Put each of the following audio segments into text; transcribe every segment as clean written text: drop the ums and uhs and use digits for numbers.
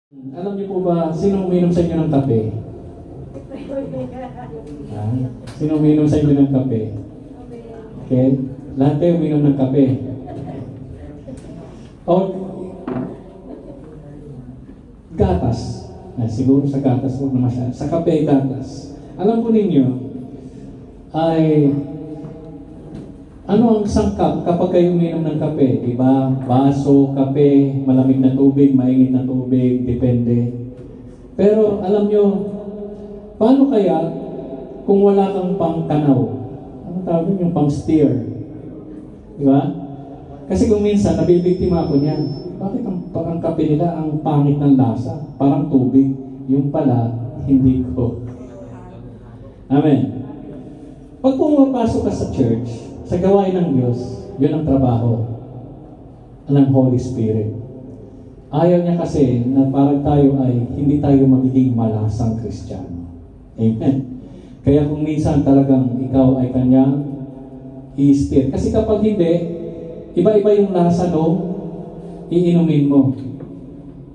Alam niyo po ba, sino uminom sa inyo ng kape? Sino uminom sa inyo ng kape? Okay? Lahat kayo uminom ng kape. O, gatas. Siguro sa gatas, huwag na masyado. Sa kape, gatas. Alam po ninyo, ay ano ang sangkap kapag kayo uminom ng kape? Diba? Baso, kape, malamig na tubig, mainit na tubig, depende. Pero alam nyo, paano kaya kung wala kang pang-tanaw? Ano tawag yung pang-steer? Diba? Kasi kung minsan, nabibiktima ako niyan. Bakit ang kape nila ang pangit ng lasa? Parang tubig. Yung pala, hindi ko. Amen. Pag pumapasok ka sa church, sa gawain ng Diyos, yun ang trabaho ng Holy Spirit. Ayaw niya kasi na parang tayo ay hindi tayo magiging malasang Kristiyano. Amen. Kaya kung minsan talagang ikaw ay kanyang i-steer. Kasi kapag hindi, iba-iba yung lasa no, iinumin mo.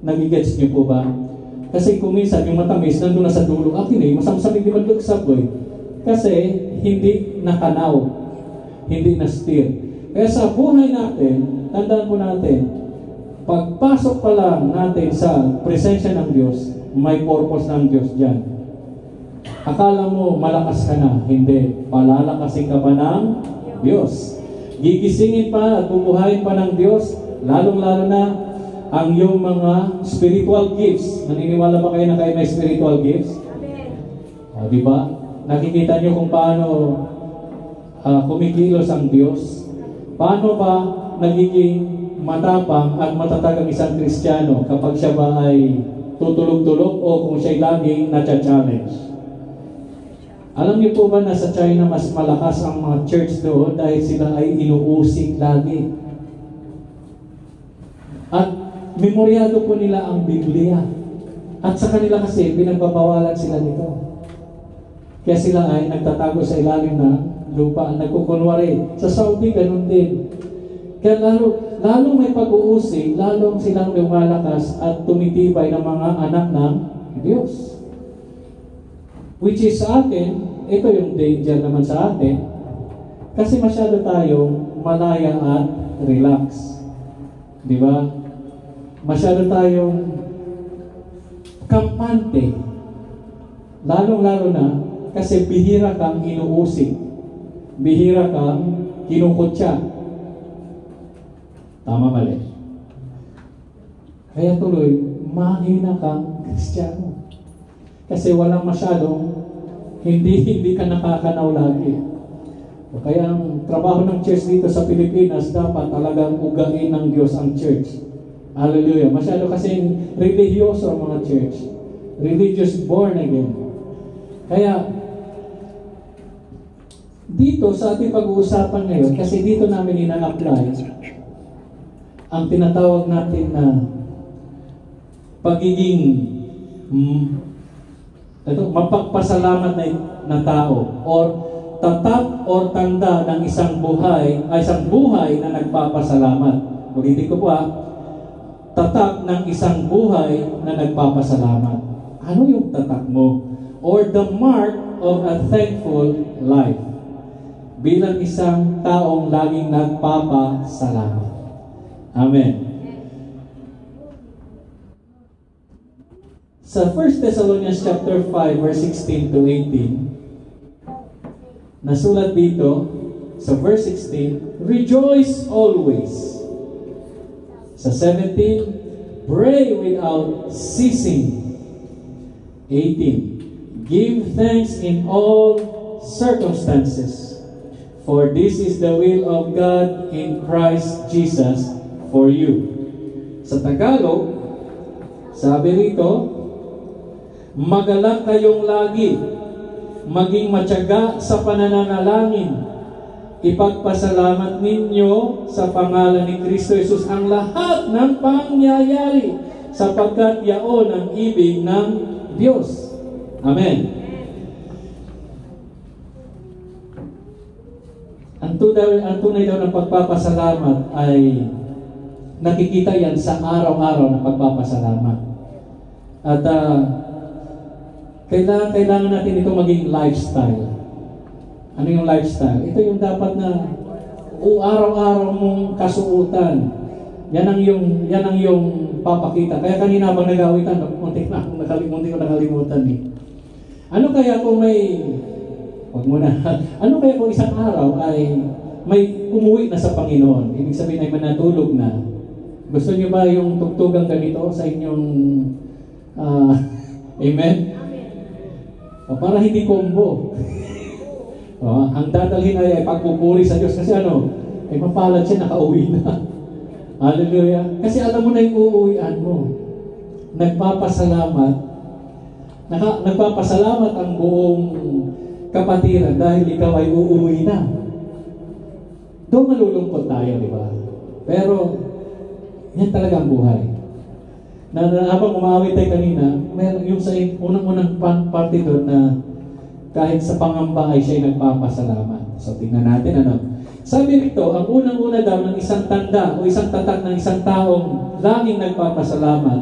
Nagigets niyo po ba? Kasi kung minsan yung matamis nandun na sa dulo, akin eh, masamsamig di maglagsak ko eh. Kasi hindi nakanaw. Hindi na steer. Kaya sa buhay natin, tandaan po natin, pagpasok pa lang natin sa presensya ng Diyos, may purpose ng Diyos dyan. Akala mo malakas ka na, hindi. Palalakasin ka pa ng Diyos. Gigisingin pa at bubuhayin pa ng Diyos, lalong-lalo na ang iyong mga spiritual gifts. Naniniwala ba kayo na kayo may spiritual gifts? Amen. Diba? Nakikita niyo kung paano kumikilos ang Diyos. Paano ba nagiging matapang at matatag ang isang Kristiyano kapag siya ba ay tutulog-tulog o kung siya'y laging na-challenge? Alam niyo po ba na sa China mas malakas ang mga church doon dahil sila ay inuusig lagi? At memoryado po nila ang Biblia. At sa kanila kasi pinagbabawalan sila nito. Kaya sila ay nagtatago sa ilalim ng lupa, nagkukunwari. Sa Saudi, ganun din. Kaya lalo may pag-uusig, lalong silang lumalakas at tumitibay ng mga anak ng Diyos. Which is sa atin, ito yung danger naman sa atin, kasi masyado tayong malaya at relax. Di ba? Masyado tayong kampante. Lalong-lalo na, kasi bihira kang inuusig. Bihira kang kinukutya. Tama mali. Kaya tuloy, mahina kang Kristiyano. Kasi walang masyadong, hindi ka nakakanaw lagi. O kaya ang trabaho ng church dito sa Pilipinas, dapat talagang ugain ng Diyos ang church. Hallelujah. Masyado kasing religyoso ang mga church. Religious born again. Kaya, dito sa ating pag-uusapan ngayon, kasi dito namin ina-apply ang tinatawag natin na pagiging mapagpasalamat na tao or tatak or tanda ng isang buhay na nagpapasalamat. Ulitin ko po tatak ng isang buhay na nagpapasalamat. Ano yung tatak mo? Or the mark of a thankful life. Bilang isang taong laging nagpapasalamat. Amen. Sa 1 Thessalonians chapter 5 verse 16 to 18, nasulat dito sa verse 16, rejoice always. Sa 17, pray without ceasing. 18, give thanks in all circumstances. For this is the will of God in Christ Jesus for you. Sa Tagalog, sabi rito, magalak kayong lagi, maging matyaga sa pananalangin. Ipagpasalamat ninyo sa pangalan ni Kristo Jesus ang lahat ng pangyayari, sapagkat yaon ang ibig ng Diyos. Amen. Ang tunay daw ng pagpapasalamat ay nakikita yan sa araw-araw na pagpapasalamat. At kailangan natin ito maging lifestyle. Ano yung lifestyle? Ito yung dapat na araw-araw mong kasuotan. Yan ang yung papakita. Kaya kanina habang nag-awitan, munti ko nakalimutan eh. Ano kaya kung ano kaya kung isang araw ay may umuwi na sa Panginoon? Ibig sabihin ay manatulog na. Gusto niyo ba yung tugtugang ganito sa inyong amen? O, para hindi combo. Ang dadalhin ay pagpupuri sa Diyos kasi ay mapalad siya, nakauwi na. Hallelujah. Kasi alam mo na yung uuwian mo. Nagpapasalamat ang buong kapatiran dahil ikaw ay uuwi na. Doon malulungkot tayo, di ba? Pero, yan talaga ang buhay. Habang umawit tayo kanina, meron yung sa unang-unang parte doon na kahit sa pangamba ay siya'y nagpapasalamat. So, tingnan natin Sabi rito, ang unang-una daw ng isang tanda o isang tatak ng isang taong laging nagpapasalamat.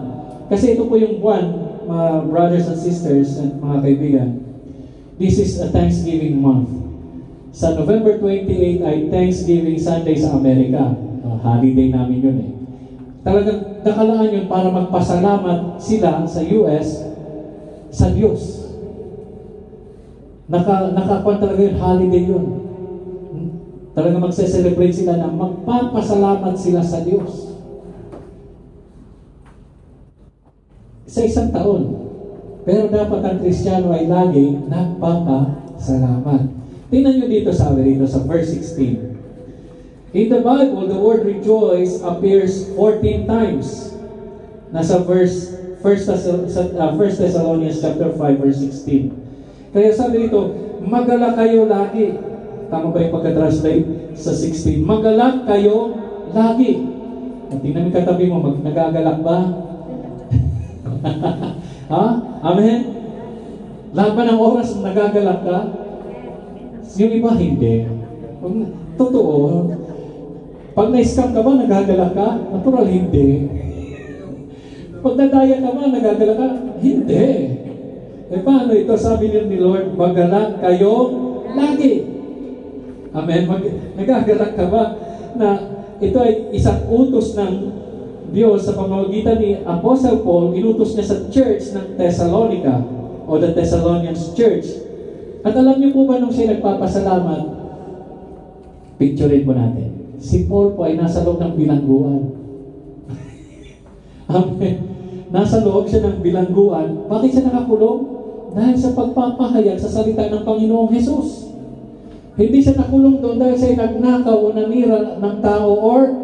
Kasi ito po yung buwan, mga brothers and sisters at mga kaibigan. This is a Thanksgiving month. Sa November 28 ay Thanksgiving Sunday sa Amerika. Holiday namin yun eh. Talagang nakalaan yun para magpasalamat sila sa US sa Diyos. Nakakuan talaga yun, holiday yun. Talagang magse-celebrate sila na magpapasalamat sila sa Diyos. Sa isang taon. Pero dapat ang Kristiyano ay lagi nagpapasalamat. Tingnan nyo dito, sabi dito sa verse 16. In the Bible, the word rejoice appears 14 times. Nasa verse 1 Thessalonians chapter 5 verse 16. Kaya sabi dito, magala kayo lagi. Tama ba yung pagka-translate sa 16? Magalak kayo lagi. At tingnan mo katabi mo, nagagalak ba? Ha? Amen? Lahat ba ng oras nagagalak ka? Yung iba, hindi. Totoo. Pag na-scam ka ba, nagagalak ka? Natural, hindi. Pag nadaya ka ba, nagagalak ka? Hindi. Paano ito? Sabi ni Lord, magalak kayo lagi. Amen. Nagagalak ka ba na ito ay isang utos ng Diyos sa pamamagitan ni Apostle Paul, inutos niya sa church ng Thessalonica o the Thessalonians Church. At alam niyo po ba nung siya nagpapasalamat, picturein po natin, si Paul po ay nasa loob ng bilangguan. Amen. Nasa loob siya ng bilangguan. Bakit siya nakakulong? Dahil sa pagpapahayag sa salita ng Panginoong Hesus. Hindi siya nakulong doon dahil siya nagnakaw o nanira ng tao or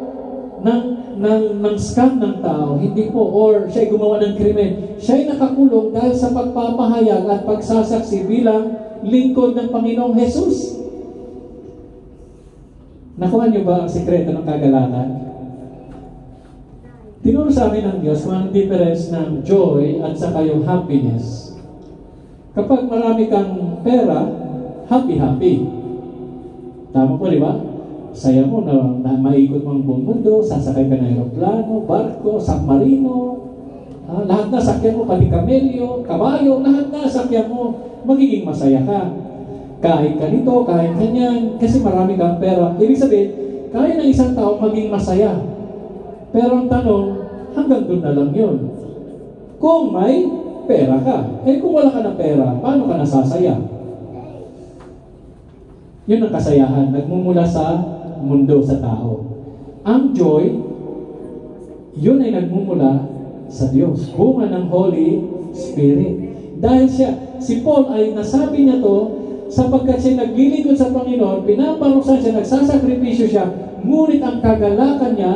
ng scam ng tao. Hindi po. Or siya gumawa ng krimen. Siya nakakulong dahil sa pagpapahayag at pagsasaksi bilang lingkod ng Panginoong Hesus. Nakuha niyo ba ang sikreto ng kagalakan? Tinuro sa amin ng Diyos kung ang difference ng joy at saka yung happiness. Kapag marami kang pera, happy-happy. Tama po, di ba? Saya mo na maikot mo ang buong mundo, sasakay ka ng aeroplano, barko, submarino, lahat na sakyan mo, pati kamelyo, kabayo, lahat na sakyan mo, magiging masaya ka. Kahit ka nito, kahit kanyan, kasi marami kang pera. Ibig sabihin, kaya ng isang tao maging masaya. Pero ang tanong, hanggang doon na lang yun. Kung may pera ka, kung wala ka ng pera, paano ka nasasaya? Yun ang kasayahan, nagmumula sa mundo, sa tao. Ang joy, yun ay nagmumula sa Diyos. Bunga ng Holy Spirit. Dahil si Paul ay nasabi niya to, sapagkat siya naglilingkod sa Panginoon, pinaparusahan siya, nagsasakripisyo siya, ngunit ang kagalakan niya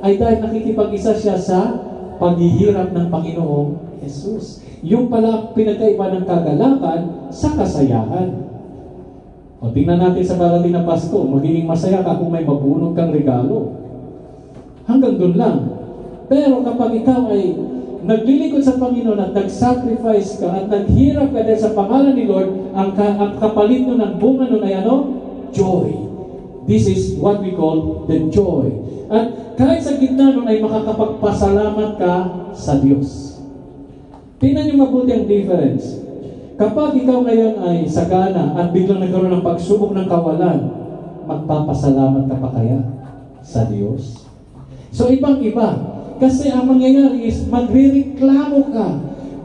ay dahil nakikipag-isa siya sa paghihirap ng Panginoong Jesus. Yung pala pinagkaiba ng kagalakan sa kasayahan. O tingnan natin sa darating na Pasko, magiging masaya ka kung may mabunod kang regalo. Hanggang doon lang. Pero kapag ikaw ay naglilingkod sa Panginoon at nag-sacrifice ka at naghirap ka dahil sa pangalan ni Lord, ang kapalit nun, ang bunga nun ay ano? Joy. This is what we call the joy. At kahit sa gitna nun ay makakapagpasalamat ka sa Diyos. Tingnan niyo mabuti ang difference. Kapag ikaw ngayon ay sagana at biglang nagkaroon ng pagsubok ng kawalan, magpapasalamat ka pa kaya sa Diyos? So ibang-iba. Kasi ang mangyayari is magrereklamo ka.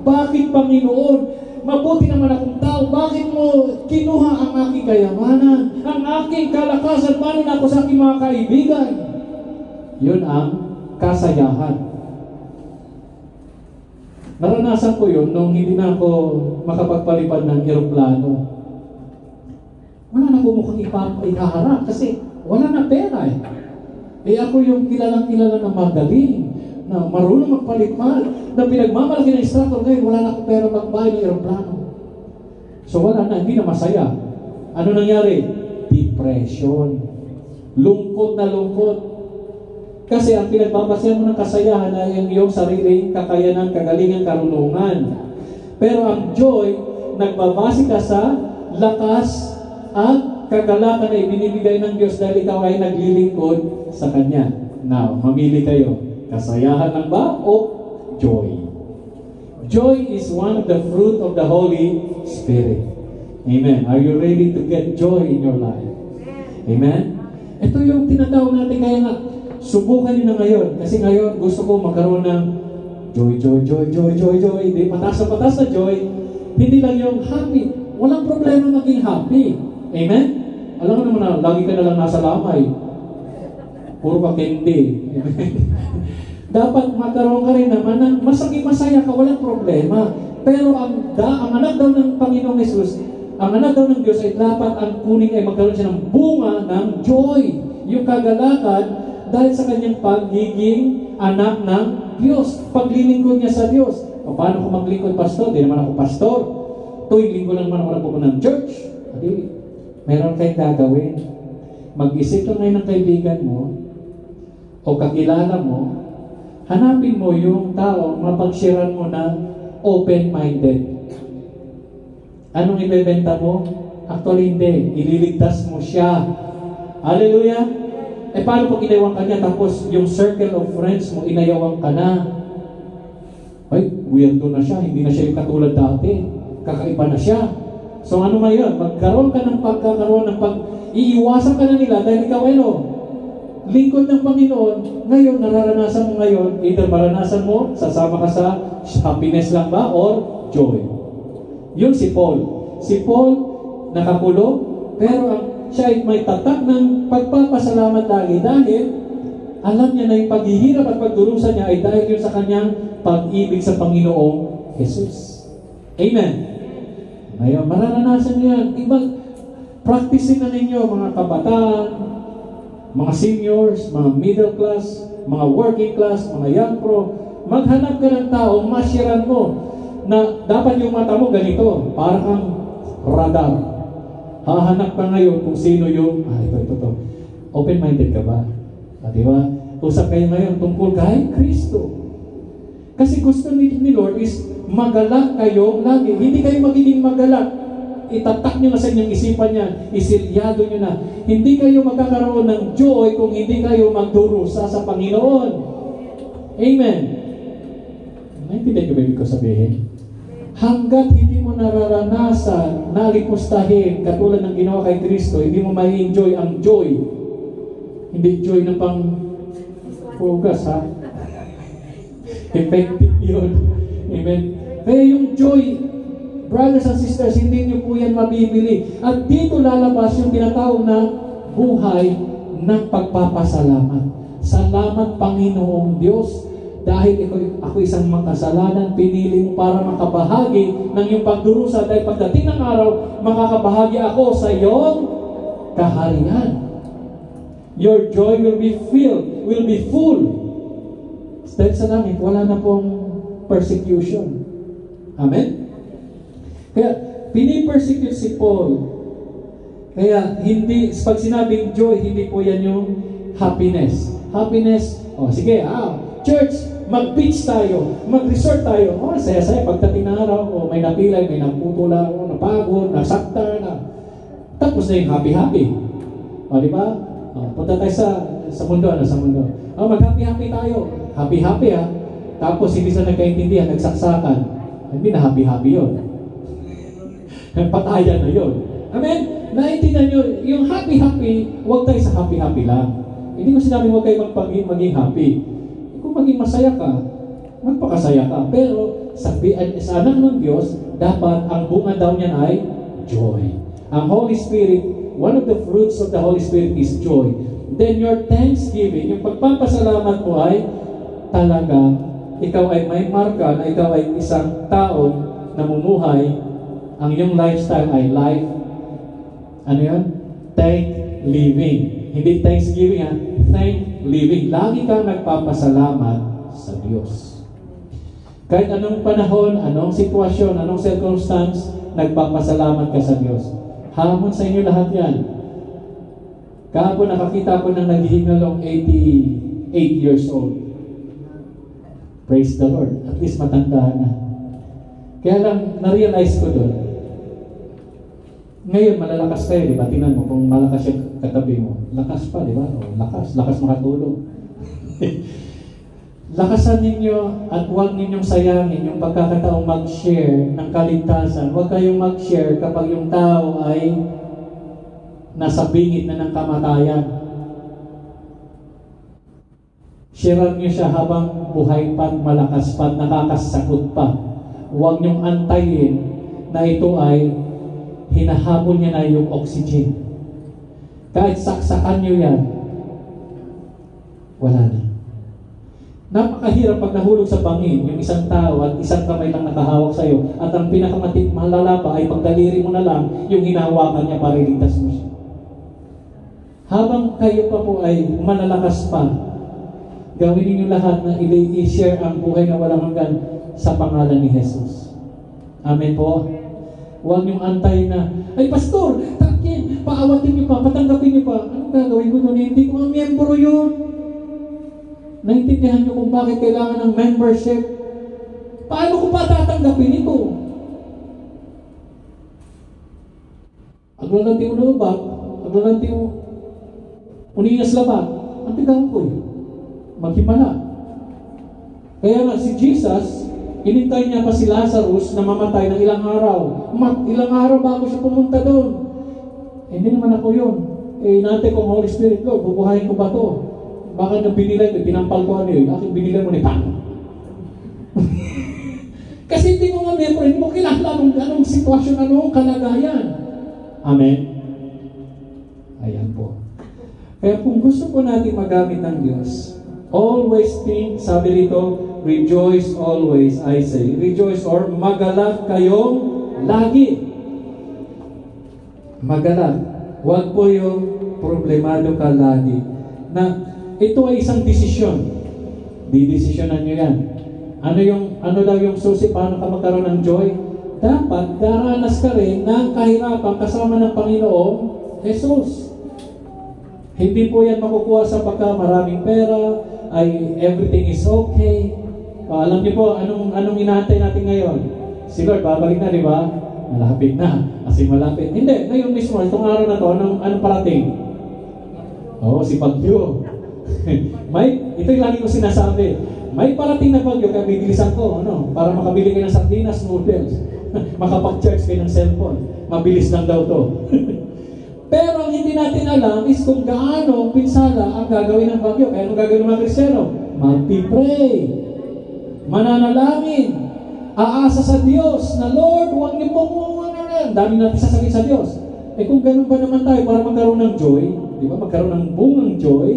Bakit, Panginoon? Mabuti naman akong tao. Bakit mo kinuha ang aking kayamanan? Ang aking kalakasan? Paano na ako sa aking mga kaibigan? Yun ang kasayahan. Naranasan ko yun nung hindi na ako makapagpalipad ng eroplano. Wala na ko mukhang ihaharap kasi wala na pera eh. Eh ako yung kilalang-kilala na magaling, na marunong magpalipad, na pinagmamalaki ng instructor ngayon, wala na akong pera magbayad ng eroplano. So wala na, hindi na masaya. Ano nangyari? Depression. Lungkot na lungkot. Kasi ang pinagbabasehan mo ng kasayahan ay yung iyong sariling kakayanan, kagalingan, karunungan. Pero ang joy, nagbabase ka sa lakas at kagalakan na ibinibigay ng Diyos dahil ikaw ay naglilingkod sa Kanya. Now, mamili kayo. Kasayahan lang ba o joy? Joy is one of the fruit of the Holy Spirit. Amen. Are you ready to get joy in your life? Amen? Ito yung tinatawag natin kaya nga, subukan nyo na ngayon. Kasi ngayon, gusto ko magkaroon ng joy. Hindi, patas na joy. Hindi lang yung happy. Walang problema maging happy. Amen? Alam mo naman na, lagi ka na lang nasa lamay. Puro ka candy. Amen? Dapat magkaroon ka rin naman ng masaya ka, walang problema. Pero ang anak daw ng Panginoong Jesus, ang anak daw ng Diyos ay dapat ang kuning ay magkaroon siya ng bunga ng joy. Yung kagalakan dahil sa kanyang pagiging anak ng Diyos. Paglilingkod niya sa Diyos. O paano ko maglingkod, pastor? Di naman ako pastor. Tuwing linggo lang naman ako nagpupunta ng church. Hindi. Meron kayong gagawin. Mag-isip lang ngayon ng kaibigan mo o kakilala mo, hanapin mo yung tao, mapagsiran mo na open-minded. Anong ibebenta mo? Actually, hindi. Ililigtas mo siya. Hallelujah! Eh, paano pag inayawan ka niya, tapos yung circle of friends mo, inayawan ka na? Ay, weirdo na siya. Hindi na siya yung katulad dati. Kakaiba na siya. So, ano ngayon? Magkaroon ka ng pagkakaroon ng iiwasan ka na nila dahil ikaw, lingkod ng Panginoon, ngayon, nararanasan mo ngayon, either maranasan mo, sasama ka sa happiness lang ba, or joy. Yun si Paul. Si Paul, nakakulong, pero siya ay may tatak ng pagpapasalamat lagi dahil alam niya na yung paghihirap at pagdurusa niya ay dahil yun sa kanyang pag-ibig sa Panginoong Jesus. Amen. Ngayon, mararanasan niyo yan. Practicing na ninyo, mga kabataan, mga seniors, mga middle class, mga working class, mga young pro. Maghanap ka ng tao, masyiran mo na dapat yung mata mo ganito, parang kang radar. Hahanap ka ngayon kung sino yung, ito. Open-minded ka ba? Di ba? Usap kayo ngayon tungkol kay Kristo. Kasi gusto ni Lord is magalak kayo lagi. Hindi kayo magiging magalak. Itatak nyo na sa inyong isipan yan. Isilyado nyo na. Hindi kayo magkakaroon ng joy kung hindi kayo magdurusa sa Panginoon. Amen. Naintindihan ko ba ibig ko sabihin? Hanggat hindi mo nararanasan, nalipustahin, katulad ng ginawa kay Kristo, hindi mo mai-enjoy ang joy. Hindi joy na pang focus, ha? Effective yun. Amen. Kaya yung joy, brothers and sisters, hindi nyo po yan mabibili. At dito lalabas yung tinatawag na buhay ng pagpapasalamat. Salamat, Panginoong Diyos. Dahil ako isang makasalanan, pinili mo para makabahagi ng iyong pagdurusa. Dahil pagdating ng araw, makakabahagi ako sa iyong kaharian. Your joy will be filled, will be full. Dahil sa langit, wala na pong persecution. Amen? Kaya, pinipersecute si Paul. Kaya, hindi, pag sinabing joy, hindi po yan yung happiness. Happiness, sige, church, mag-beach tayo, mag-resort tayo. Saya-saya, pagdating ng araw, may napilay, may naputula, napagod, nasakta, tapos na yung happy-happy. Di ba? Punta tayo sa mundo, sa mundo. Mag-happy-happy tayo. Happy-happy, Tapos, hindi sa nagkaintindihan, nagsaksakan. Hindi na happy-happy yun. Patayan na yun. Amen? Naintindihan nyo, yung happy-happy, huwag tayo sa happy-happy lang. Hindi ko sinabi huwag kayo maging happy. Kung maging masaya ka, magpakasaya ka. Pero sa anak ng Diyos, dapat ang bunga daw niyan ay joy. Ang Holy Spirit, one of the fruits of the Holy Spirit is joy. Then your thanksgiving, yung pagpapasalamat mo ay talaga, ikaw ay may marka na ikaw ay isang taong namumuhay, ang iyong lifestyle ay life, ano yun? Thank living. Hindi thanksgiving ha, thank living. Lagi kang nagpapasalamat sa Diyos. Kahit anong panahon, anong sitwasyon, anong circumstance, nagpapasalamat ka sa Diyos. Hamon sa inyo lahat yan. Kahapon nakakita ko ng naghihingalong 88 years old. Praise the Lord. At least matanda na. Kaya lang, na-realize ko doon. Ngayon, malalakas kayo, di ba? Tingnan mo, kung malakas yung katabi mo. Lakas pa, di ba? O, lakas makatulog. Lakasan ninyo at huwag ninyong sayangin yung pagkakataong mag-share ng kaligtasan. Huwag kayong mag-share kapag yung tao ay nasa bingit na ng kamatayan. Sharean niyo siya habang buhay pa, malakas pa, nakakasakot pa. Huwag niyong antayin na ito ay hinahabol niya na yung oxygen. Kahit saksakan niyo yan, wala na. Napakahirap pag nahulog sa bangin yung isang tao at isang kamay lang nakahawak sa iyo at ang malala pa ay pagdaliri mo na lang yung hinahawakan niya para iligtas mo siya. Habang kayo pa po ay malalakas pa, gawin niyo lahat na i-share ang buhay na walang hanggan sa pangalan ni Jesus. Amen po. Huwag niyong antay na, ay pastor, takin, paawatin niyo pa, patanggapin niyo pa. Anong gagawin ko nun? Hindi ko ang miyembro yun. Naintindihan niyo kung bakit kailangan ng membership? Paano ko pa tatanggapin ito? Aglalanti mo na ba? Aglalanti mo uninas labat. Ang tigang ko maghimala. Kaya nga si Jesus, inintay niya pa si Lazarus na mamatay ng ilang araw. Ilang araw bago siya pumunta doon. Hindi naman ako yun. Inante ko ang Holy Spirit, Lord, bubuhayin ko ba to? Baka nang binilay ko, pinampal ko ano yun. Aking binilay mo ni Pang. Kasi hindi mo nga member, hindi mo kilala anong sitwasyon, anong kalagayan. Amen? Ayan po. Kaya kung gusto po natin magamit ng Diyos, always think, sabi rito, rejoice always, I say. Rejoice or magalak kayong lagi. Magalak. Huwag po yung problemado ka lagi. Na ito ay isang desisyon. Didesisyonan nyo yan. Ano daw yung susi, paano ka magkaroon ng joy? Dapat daranas ka rin ng kahirapan kasama ng Panginoong Jesus. Hindi po yan makukuha sa pagka maraming pera, ay everything is okay. Alam niyo po, anong inaantay natin ngayon? Si Lord, babalik na, di ba? Malapit na. Kasi malapit. Hindi, ngayon mismo, itong araw na to, anong parating? Si Bagyo. Ito yung lagi ko sinasabi. May parating na bagyo, kaya bibilisan ko, para makabili kayo ng sardinas, noodles. Makapag-charge kayo ng cellphone. Mabilis lang daw to. Pero ang hindi natin alam is kung gaano pinsala ang gagawin ng bagyo. Kaya anong gagawin ng mga Kristiyano? Magpipray. Mananalangin. Aasa sa Diyos na, Lord, huwag niyo pong dami natin sasabihin sa Diyos. Kung ganun ba naman tayo para magkaroon ng joy, di ba? Magkaroon ng bungang joy,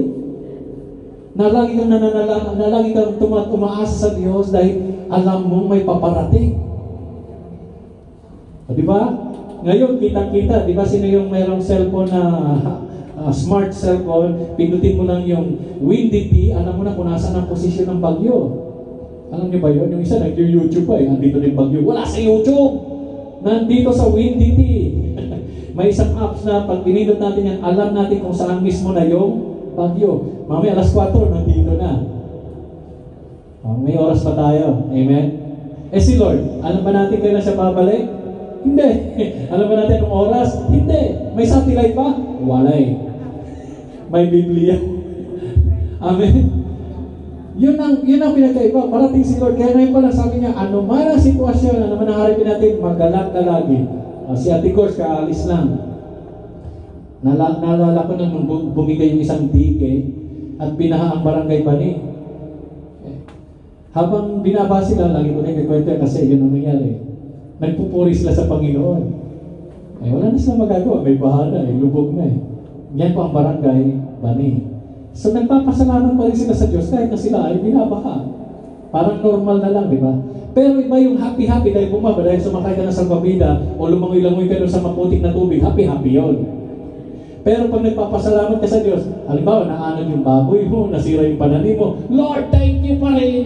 na lagi kang nananalangin, na lagi kang umaasa sa Diyos dahil alam mong may paparating. Di ba? Ngayon, kitang-kita, di ba sino yung mayroong cellphone na smart cellphone, pindutin mo lang yung windy P, alam mo na kung nasaan ang posisyon ng bagyo. Alam niyo ba yun? Yung isa nag-YouTube pa andito na yung bagyo. Wala sa YouTube! Nandito sa windy P. May isang apps na pag pinindot natin yan, alam natin kung saan mismo na yung bagyo. Mamaya alas 4, nandito na. May oras pa tayo. Amen? Si Lord, alam ba natin kailan siya babalik? Hindi. Alam ba natin anong oras? Hindi. May satellite ba? Wala eh. May Biblia. Amen? Yun ang pinagkaiba. Parating si Lord. Kaya ngayon pala sabi niya, ano man ang sitwasyon, ano man ang harapin natin, maggalak ka lagi. Si Ate Kors, kaalis lang. Naalala ko nung bumigay yung isang dike at binaha ang barangay Bani. Habang binaba sila, lagi ko na ikikwento kasi yun ang nangyari. Nagpupuri sila sa Panginoon. Wala na sila magagawa. May baha na, lubog na. Yan po ang barangay Bani. So nagpapasalamat pa rin sila sa Diyos kahit na sila ay binabaha. Parang normal na lang, di ba? Pero iba yung happy-happy dahil bumaba, dahil sumakay ka na sa salbabida o lumangoy-langoy ka doon sa maputik na tubig, happy-happy yun. Pero pag nagpapasalamat ka sa Diyos, halimbawa, naanod yung baboy mo, nasira yung pananim mo, Lord, thank you pa rin.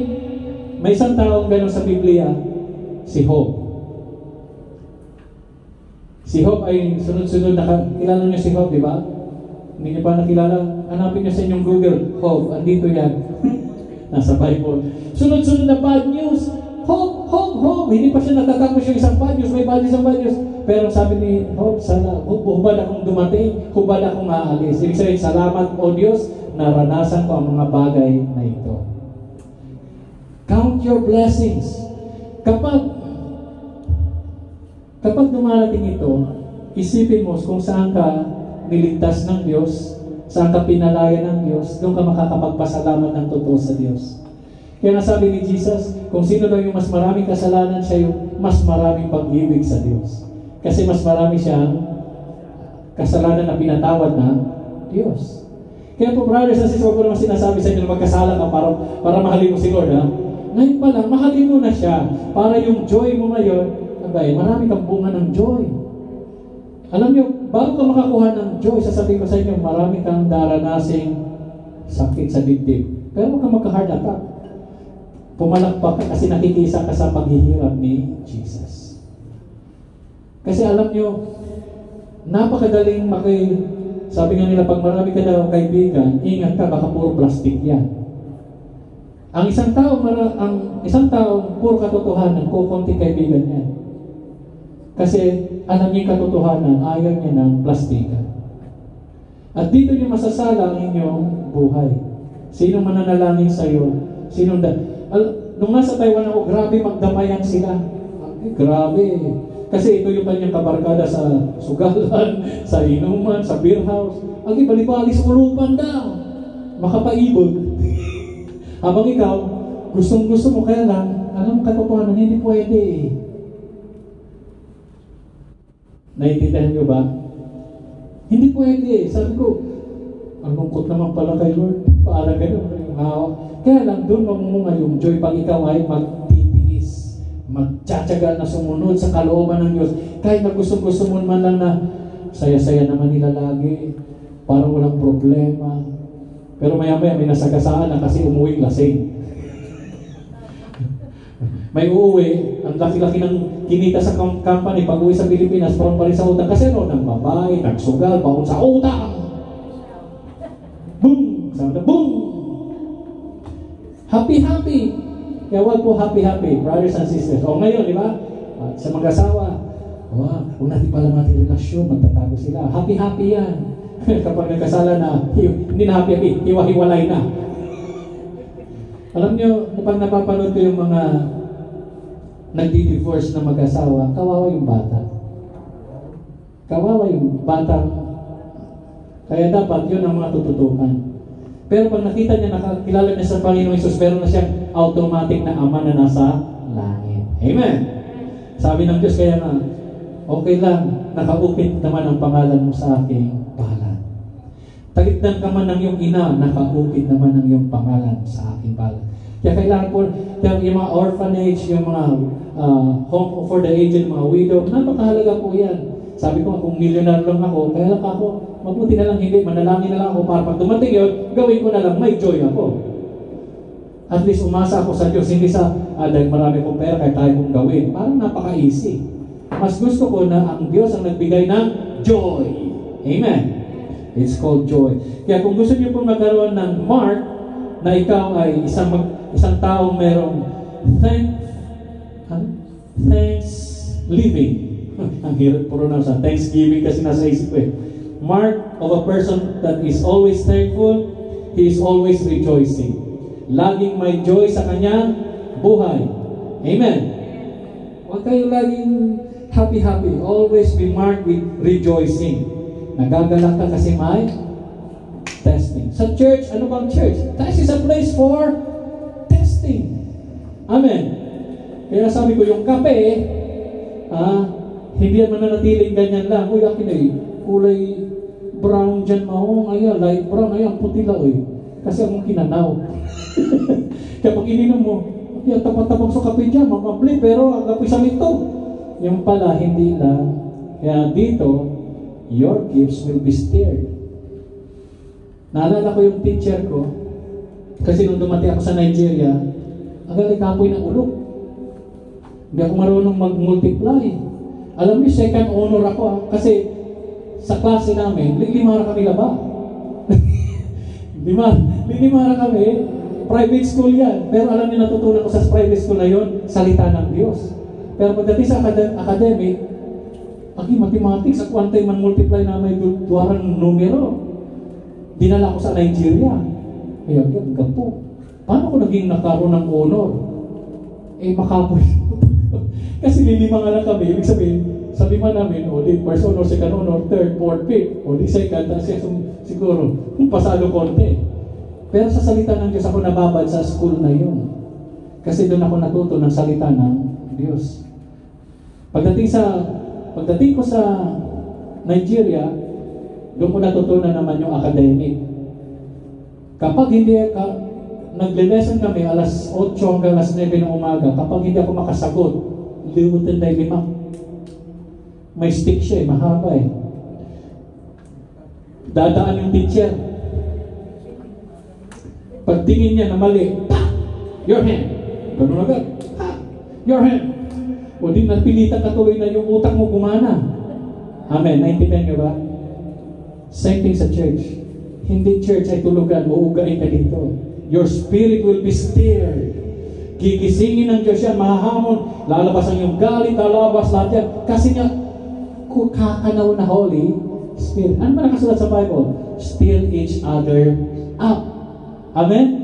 May isang taong gano'n sa Biblia, si Job. Si Job ay sunod-sunod, kilala niyo si Job, di ba? Hindi niyo pa nakilala? Hanapin niyo sa inyong Google, Job, andito yan. Nasa Bible. Sunod-sunod na bad news. Job, Job, Job. Hindi pa siya natatapos yung isang bad news. May bad news, isang bad news. Pero sabi ni Job, sana, hubad akong dumating, hubad akong aalis. Ibig sabihin, salamat o Diyos, naranasan ko ang mga bagay na ito. Count your blessings. Kapag dumarating ito, isipin mo kung saan ka niligtas ng Diyos, saan ka pinalaya ng Diyos, doon ka makakapagpasalamat ng totoo sa Diyos. Kaya nasabi ni Jesus, kung sino daw yung mas maraming kasalanan, siya yung mas maraming pag-ibig sa Diyos. Kasi mas marami siyang kasalanan na pinatawad ng Diyos. Kaya po, brothers and sisters, huwag ko naman sinasabi sa inyo na magkasala ka para mahalin mo si Lord, ha? Ngayon pa lang, mahalin mo na siya para yung joy mo ngayon, marami kang bunga ng joy. Alam niyo, bago ka makakuha ng joy, sasabihin ko sa inyo, marami kang daranasing sakit sa dibdib. Pero huwag kang magka-heart attack. Pumalakpak ka kasi nakikisa ka sa paghihirap ni Jesus. Kasi alam niyo, napakadaling sabi nga nila, pag marami ka daw kaibigan, ingat ka, baka puro plastic yan. Ang isang tao, puro katotohanan, kukunti kaibigan yan. Kasi alam niya yung katotohanan, ayaw niya ng plastika. At dito niyo masasala ang inyong buhay. Sinong mananalangin sa iyo? Nung nasa Taiwan ako, grabe magdamayan sila. Grabe. Kasi ito yung kanyang kabarkada sa sugalan, sa inuman, sa beer house. Ang ibali-bali sa ulupan daw. Makapaibog. Habang ikaw, gustong-gusto mo, kaya lang, alam katotohanan, hindi pwede. Naiintindihan niyo ba? Hindi pwede. Sabi ko, ang lungkot naman pala kay Lord. Paala gano'n. Kaya lang, doon mamumunga yung joy pag ikaw ay magtitiis. Magtsatsaga na sumunod sa kalooban ng Diyos. Kahit na gusto mo man lang na saya-saya naman nila lagi. Parang walang problema. Pero maya-maya may nasagasaan na kasi umuwi lasing. May uuwi, ang laki-laki ng kinita sa company, pag uwi sa Pilipinas, parang pa rin sa utang. Kasi ng babae, nagsugal, paun sa utang. Boom! Sabi na, boom! Happy-happy! Kaya wag po happy-happy, brothers and sisters. O ngayon, di ba? Sa mag-asawa, kung natin pala natin relasyon, magtatago sila. Happy-happy yan. Kapag nagkasala na, hindi na happy-happy, hiwa-hiwalay na. Alam nyo, pag napapanood ko yung mga nagdi-divorce na mag-asawa, kawawa yung bata. Kawawa yung batang. Kaya dapat yun ang mga tututukan. Pero pag nakita niya, nakakilala niya sa Panginoong Isus, meron na siyang automatic na ama na nasa langit. Amen! Sabi ng Diyos, kaya nga, okay lang, nakaupit naman ang pangalan mo sa aking palad. Taligdan ka man ng iyong ina, nakaupit naman ang iyong pangalan sa aking palad. Kaya kailangan po, yung mga orphanage, yung mga home for the aged, mga widow, napakahalaga po yan. Sabi ko, kung millionaire lang ako, kaya lang ako, mabuti na lang hindi, manalangin na lang ako para pag dumating yun, gawin ko na lang, may joy ako. At least umasa ako sa Diyos, hindi sa, dahil marami kong pera, kaya kaya kong gawin. Parang napaka-easy. Mas gusto ko na ang Diyos ang nagbigay ng joy. Amen. It's called joy. Kaya kung gusto niyo pong magkaroon ng mark na ikaw ay isang taong merong thanks living. Ang hirap pronounce. Thanksgiving kasi nasa isip ko eh. Mark of a person that is always thankful, he is always rejoicing. Laging may joy sa kanyang buhay. Amen. Huwag kayo laging happy-happy. Always be marked with rejoicing. Nagagalak ka kasi may testing. Sa church, ano bang church? That is a place for testing. Amen. Kaya sabi ko, yung kape, hindi yan mananatiling ganyan lang. Uy, akin eh, kulay brown dyan mahong, ayan, light brown, ayan, puti lang eh. Kasi akong kinanaw. Kaya pag ininom mo, yan, tapat-tapang sa kape dyan, mamabli, pero ang kape sa ito. Yung pala, hindi lang. Kaya dito, your gifts will be stirred. Naalala ko yung teacher ko, kasi nung dumating ako sa Nigeria, agaling kapoy ng ulok. Hindi ako marunong mag-multiply. Alam niyo, second honor ako kasi sa klase namin, limara kami laba. Limara kami, private school yan. Pero alam niyo, natutunan ko sa private school na yun, salita ng Diyos. Pero pagdating sa academic, mathematics, ako antay man multiply na may duwarang numero. Dinala ko sa Nigeria. Kaya, gapo. Paano ko naging nakaroon ng honor? Makapoy. Kasi lilima nga lang kami. Ibig sabihin, sa lima namin, di first honor, second honor, third, fourth, fifth, di second, siguro, pasalo konti. Pero sa salita ng Diyos, ako nababad sa school na yun. Kasi doon ako natuto ng salita ng Diyos. Pagdating ko sa Nigeria, doon ko natutunan naman yung academic. Kapag hindi nagle-lesson kami alas 8 hanggang alas 9 ng umaga, kapag hindi ako makasagot, limutin na 5. May stick siya mahaba Dadaan yung teacher. Pagtingin niya na mali, your hand. Ganun agad. Your hand. O di napilitan ka tuloy na yung utak mo gumana. Amen. Naintindihan niyo ba? Same thing sa church. Hindi church ay tulugan, uugain ka dito. Your spirit will be stirred. Gigisingin ng Diyos yan, mahahamon, lalabas ang iyong galit, lalabas lahat yan. Kasi nga, kakanaw na Holy Spirit. Ano ba nakasulat sa Bible? Stir each other up. Amen?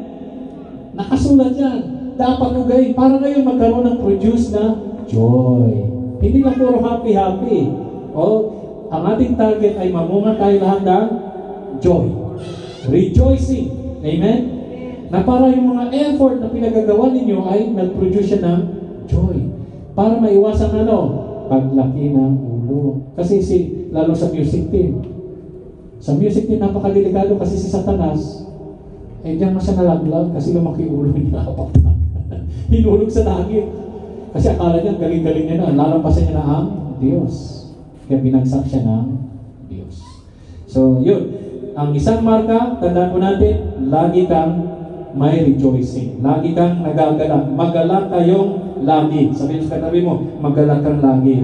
Nakasulat yan. Dapat ugain. Para ngayon magkaroon ng produce na joy. Hindi lang puro happy-happy. Ang ating target ay mamunga tayo lahat ng joy. Rejoicing. Amen? Na para yung mga effort na pinagagawa ninyo ay nag-produce siya ng joy. Para maiwasan paglaki ng ulo. Kasi lalo sa music team. Sa music team, napakadelikado kasi si Satanas, diyan mo siya nalaglag kasi lumaki ulo niya. Hinulog sa langit. Kasi akala niya, galing-galing niya na. Lalampasan niya na ang Diyos. Kaya binagsak siya ng Diyos. So, yun. Ang isang marka, tandaan mo natin, lagi kang may rejoicing. Lagi kang nagagalak. Magalak kayong lagi. Sabihin sa katabi mo, magalak kang lagi.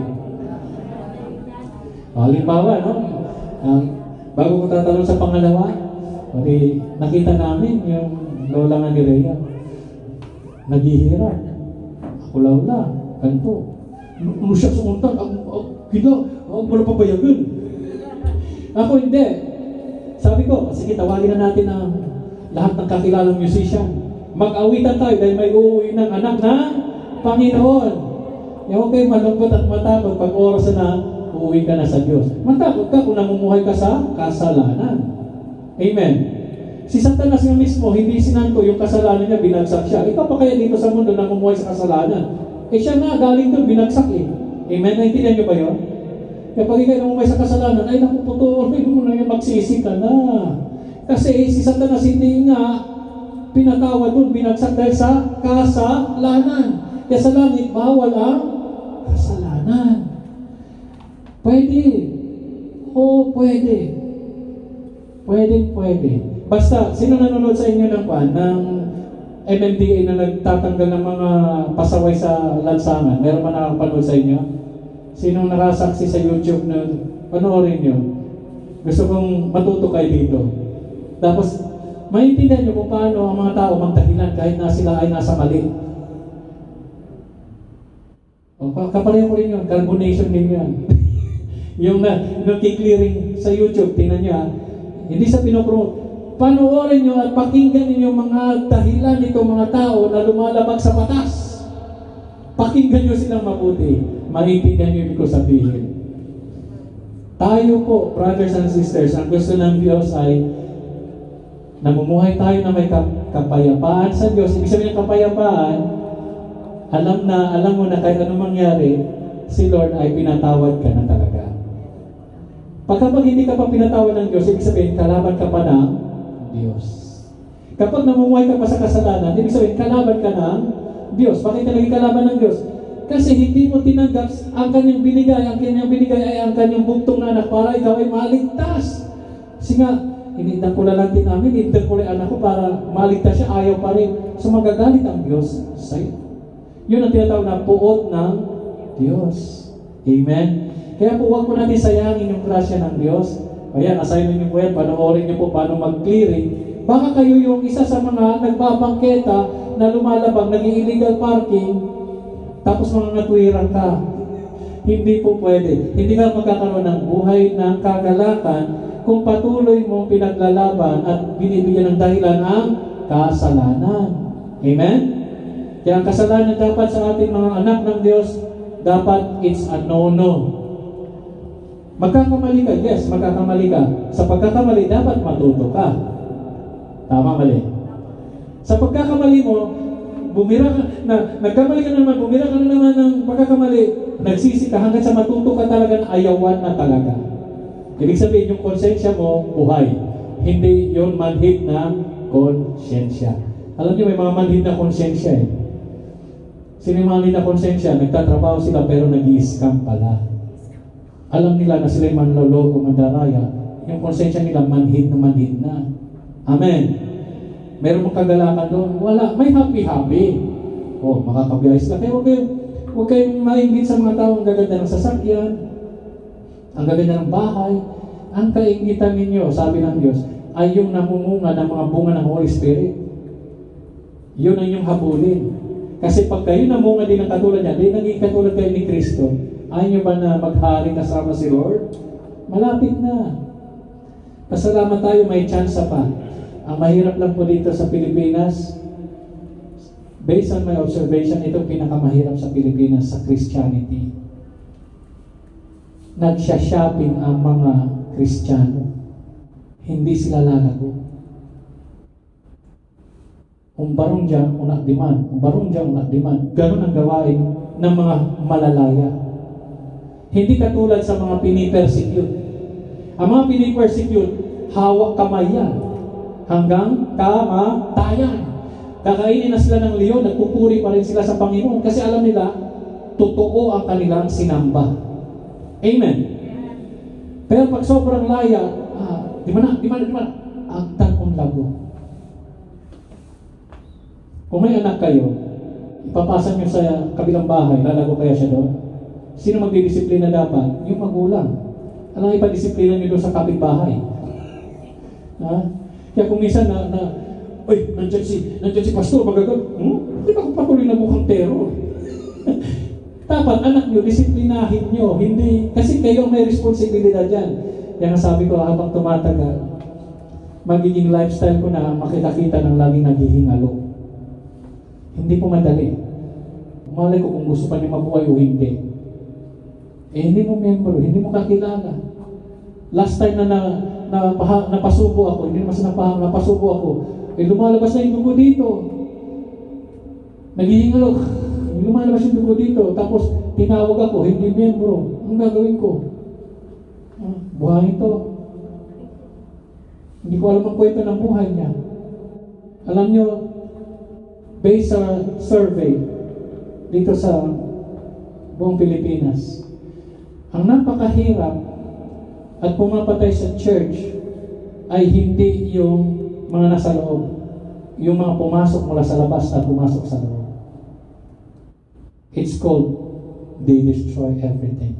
Halimbawa, bago ko tatanong sa pangalawa, nakita namin yung lola nga ni Rhea. Naghihirap. Ako lawla. Ganito. Ano siya sumuntan? Wala pa bayagan. Ako hindi. Sabi ko, sige, tawagin na natin ang lahat ng kakilalang musician. Mag-awitan tayo dahil may uuwi ng anak na Panginoon. Huwag kayo malungkot at matakot pag oras na uuwi ka na sa Diyos. Matakot ka kung namumuhay ka sa kasalanan. Amen. Si Satanas nga mismo, hindi sinanto yung kasalanan niya, binagsak siya. Ikaw pa kaya dito sa mundo namumuhay sa kasalanan? Siya nga, galing doon, binagsak Amen. Naintindihan niyo ba yun? Kapag ikaw namumuhay sa kasalanan, ay nakuputuloy mo na yung magsisi ka na. Kasi si Satanas hindi nga pinatawad doon, binagsak dahil sa kasalanan. Kaya sa langit, bawal ang kasalanan. Pwede. Pwede. Pwede. Basta, sino nanonood sa inyo ng MMDA na nagtatanggal ng mga pasaway sa lansangan? Meron ba nakakapanood sa inyo? Sinong nakasaksi sa YouTube na panoorin nyo? Gusto kong matuto kayo dito. Tapos, maintindihan nyo kung paano ang mga tao magdahilan kahit na sila ay nasa mali. Kapareho ko rin yun. Carbonation din yan. Yung nag-clearing sa YouTube, tingnan nyo hindi sa pinopromote. panoorin nyo at pakinggan ninyo mga dahilan nitong mga tao na lumalabag sa batas. Pakinggan nyo silang mabuti. Maintindihan nyo ibig ko sabihin. Tayo po, brothers and sisters, ang gusto ng Diyos ay namumuhay tayo na may kapayapaan sa Diyos. Ibig sabihin ng kapayapaan, alam mo na kahit anong mangyari, si Lord ay pinatawad ka na talaga. Pagkapag hindi ka pa pinatawad ng Diyos, ibig sabihin, kalaban ka pa ng Diyos. Kapag namumuhay ka pa sa kasalanan, ibig sabihin, kalaban ka ng Diyos. Bakit ka naging kalaban ng Diyos? Kasi hindi mo tinanggap ang kanyang binigay. Ang kanyang binigay ay ang kanyang buktong na anak para ikaw ay maligtas. Kasi nga, hinintang ko na lang din namin, hinintang ko lang anak ko para maligtas siya, ayaw pa rin. So magagalit ang Diyos sa'yo. Yun ang tinatawag na puot ng Diyos. Amen? Kaya po, huwag po natin sayangin yung grasya ng Diyos. Ayan, assignment niyo po yan, panoorin niyo po paano mag-clearing. Baka kayo yung isa sa mga nagbabangketa na lumalabang, nag-illegal parking, tapos mga natwiran ka. Hindi po pwede. Hindi ka magkakaroon ng buhay ng kagalakan kung patuloy mong pinaglalaban at binibigyan ng dahilan ang kasalanan. Amen? Kaya ang kasalanan dapat sa ating mga anak ng Diyos, dapat it's a no-no. Magkakamali ka, yes, magkakamali ka. Sa pagkakamali, dapat matuto ka. Tama, mali. Sa pagkakamali mo, bumira ka, nagkamali ka naman, bumira ka na naman ng pagkakamali, nagsisi ka hanggang sa matuto ka talaga na ayawan na talaga. Ibig sabihin, yung konsensya mo, buhay. Hindi yung manhid na konsensya. Alam niyo, may mga manhid na konsensya eh. Sino yung manhid na konsensya? Nagtatrabaho sila pero nag-i-scam pala. Alam nila na sila yung manloloko, mandaraya. Yung konsensya nila, manhid na. Amen. Meron mong kagalakan doon? Wala. May happy-happy. Oh, makakabiyayos ka. Kaya huwag kayong mainggit sa mga tao. Ang gaganda ng sasakyan. Ang gaganda ng bahay. Ang kaingitan ninyo, sabi ng Diyos, ay yung namumunga ng mga bunga ng Holy Spirit. Yun ang inyong habulin. Kasi pag kayo namunga din ng katulad niya, di naging katulad kayo ni Kristo, ayaw nyo ba na maghari kasama si Lord? Malapit na. Pasalamat tayo, may chance pa. Ang mahirap lang po dito sa Pilipinas, based on my observation, ito pinakamahirap sa Pilipinas sa Christianity. Nagsha-shopping ang mga Kristiyano. Hindi sila lalago. Umbarong dyan, unak diman. Umbarong dyan, unak diman. Ganun ang gawain ng mga malalaya. Hindi katulad sa mga pinipersecute. Ang mga pinipersecute, hawak kamay yan. Hanggang kamatayan. Kakainin na sila ng leon, nagpupuri pa rin sila sa Panginoon kasi alam nila, totoo ang kanilang sinamba. Amen. Pero pag sobrang laya, di man na, ang tanong lago. Kung may anak kayo, ipapasa nyo sa kabilang bahay, lalago kaya siya doon? Sino magdidisiplina dapat? Yung magulang. Alang ipadisiplina nyo doon sa kapitbahay. Kaya kung minsan nandiyan si pastor, magagal, hindi ako patuloy na mukhang terror. Dapat anak nyo, disiplinahin nyo, hindi, kasi kayo may responsibilidad dyan. Kaya sabi ko, habang tumatagal, magiging lifestyle ko na makita-kita ng laging naghihingalo. Hindi po madali. Malay ko kung gusto pa niyo mabuhay o hindi. Hindi mo member, hindi mo kakilala. Last time na napasubo ako, hindi naman sa napasubo ako, lumalabas na yung dugo dito. Naghihingalo, lumalabas yung dugo dito. Tapos tinawag ako, hindi miyembro. Ang gagawin ko? Buhayin to. Hindi ko alam ang kwento ng buhay niya. Alam nyo, based sa survey dito sa buong Pilipinas, ang napakahirap at pumapatay sa church ay hindi yung mga nasa loob, yung mga pumasok mula sa labas at pumasok sa loob. It's called, they destroy everything.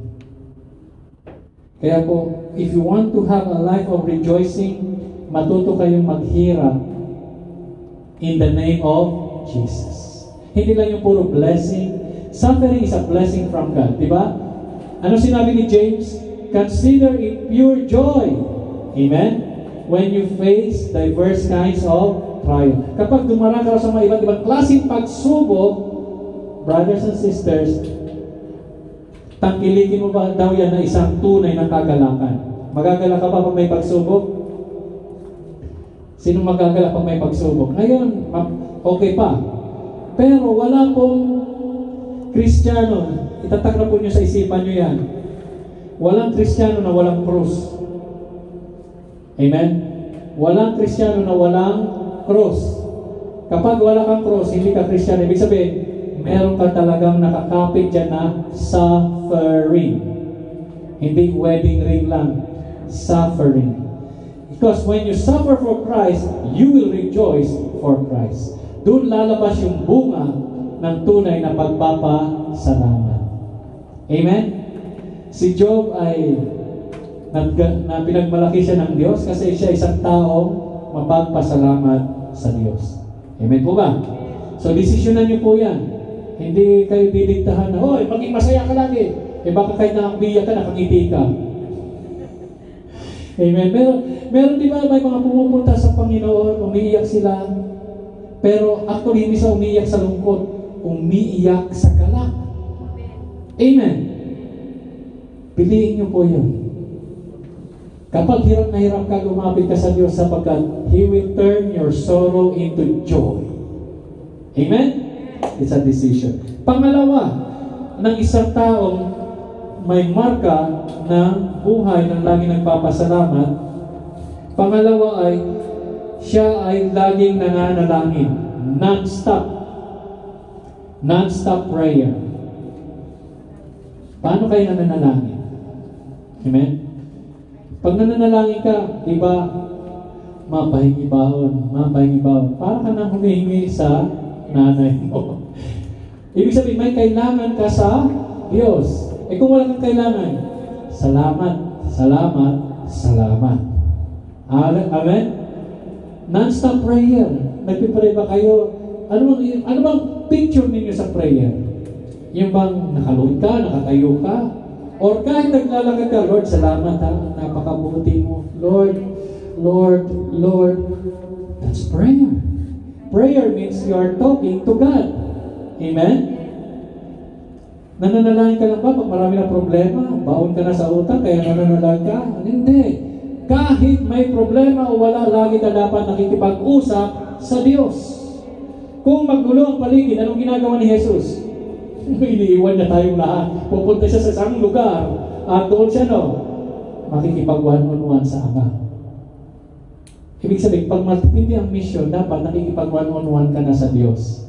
Kaya po, if you want to have a life of rejoicing, matuto kayong maghirap in the name of Jesus. Hindi lang yung puro blessing. Suffering is a blessing from God, di ba? Ano sinabi ni James? Consider it pure joy. Amen? when you face diverse kinds of trial. Kapag dumarang ka sa mga iba't ibang klaseng pagsubok, brothers and sisters, tangkilikin mo ba daw yan na isang tunay na kagalakan? Magagalak ka ba pag may pagsubok? Sino magagalak pag may pagsubok? Ngayon, okay pa. Pero wala pong Kristiyano, itatak na po nyo sa isipan nyo yan. Walang Kristiyano na walang krus. Amen? Walang Kristiyano na walang krus. Kapag wala kang krus, hindi ka Kristiyano. Ibig sabihin, meron ka talagang nakakapit dyan na suffering. Hindi wedding ring lang. Suffering. Because when you suffer for Christ, you will rejoice for Christ. Doon lalabas yung bunga ng tunay na pagpapasalamat. Amen? Si Job ay na pinagmalaki siya ng Diyos kasi siya isang taong mapagpasalamat sa Diyos. Amen po ba? So, desisyonan niyo po yan. Hindi kayo didiktahan na, "Hoy, maging masaya ka lagi." Baka kahit nakakbiyak ka, nakangiti ka. Amen. Meron di ba may mga pumupunta sa Panginoon, umiiyak sila, pero actually hindi sa umiiyak sa lungkot, umiiyak sa galak. Amen. Piliin niyo po yun. Kapag hirap na hirap ka, lumapit ka sa Diyos sapagkat He will turn your sorrow into joy. Amen? It's a decision. Pangalawa, ng isang taong may marka ng buhay ng laging nagpapasalamat, pangalawa ay siya ay laging nananalangin. Non-stop. Non-stop prayer. Paano kayo nananalangin? Amen? Pag nananalangin ka, di ba, mapahingi-bahon. Para ka nang humihingi sa nanay mo. Ibig sabihin, may kailangan ka sa Diyos. Kung wala kang kailangan, salamat. Amen? Non-stop prayer. Nagpipray ba kayo? Ano bang picture ninyo sa prayer? Yung bang nakaluhod ka, nakatayo ka? Or kahit naglalakad ka, "Lord, salamat ha, napakabuti mo. Lord. That's prayer. Prayer means you are talking to God. Amen? Nananalangin ka lang ba pag marami na problema? Baon ka na sa utang, kaya nananalangin ka? Hindi. Kahit may problema o wala, lagi ka dapat nakikipag-usap sa Diyos. Kung magulo ang paligid, anong ginagawa ni Jesus? Iniiwan niya tayong lahat. Pupunta siya sa isang lugar at doon siya, makikipag-one-on-one sa Ama. Ibig sabihin, pag matindi ang mission, dapat nakikipag-one-on-one ka na sa Diyos.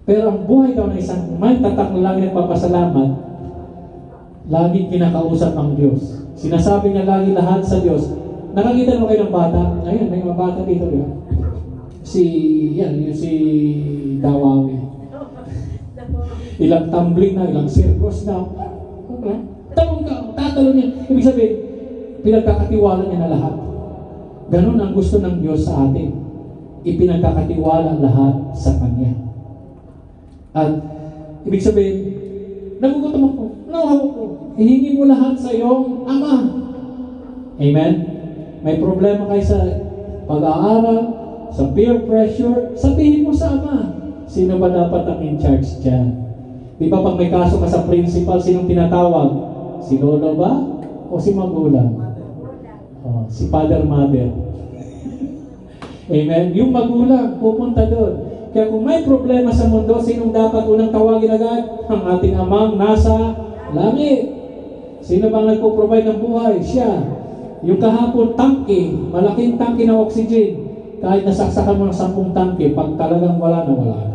Pero ang buhay daw ng isang may tatak na lagi nagpapasalamat, laging kinakausap ang Diyos. Sinasabi niya lagi lahat sa Diyos. Nakakita mo kayo ng bata? Ayun, may mga bata dito. Diba? Si Dawawi. Ilang tumbling na, ilang circus na. Talong ka, tatalon niya. Ibig sabihin, pinagkakatiwala niya na lahat. Ganun ang gusto ng Diyos sa atin. Ipinagkakatiwala lahat sa Kanya. At ibig sabihin, nagugutom ako, nauhaw ko, ihingi mo lahat sa iyong Ama. Amen? May problema kayo sa pag-aaral, sa peer pressure, sabihin mo sa Ama. Sino ba dapat ang in charge dyan? Di ba pag may kaso ka sa principal, sinong tinatawag? Si lolo ba? O si magulang? Si father, mother. Amen? Yung magulang, pupunta doon. Kaya kung may problema sa mundo, sinong dapat unang tawagin agad? Ang ating Amang nasa langit. Sino bang nagpo-provide ng buhay? Siya. Yung kahapon, tangke, malaking tangke ng oxygen. Kahit nasaksakan mo ng 10 tangke, pag talagang wala na.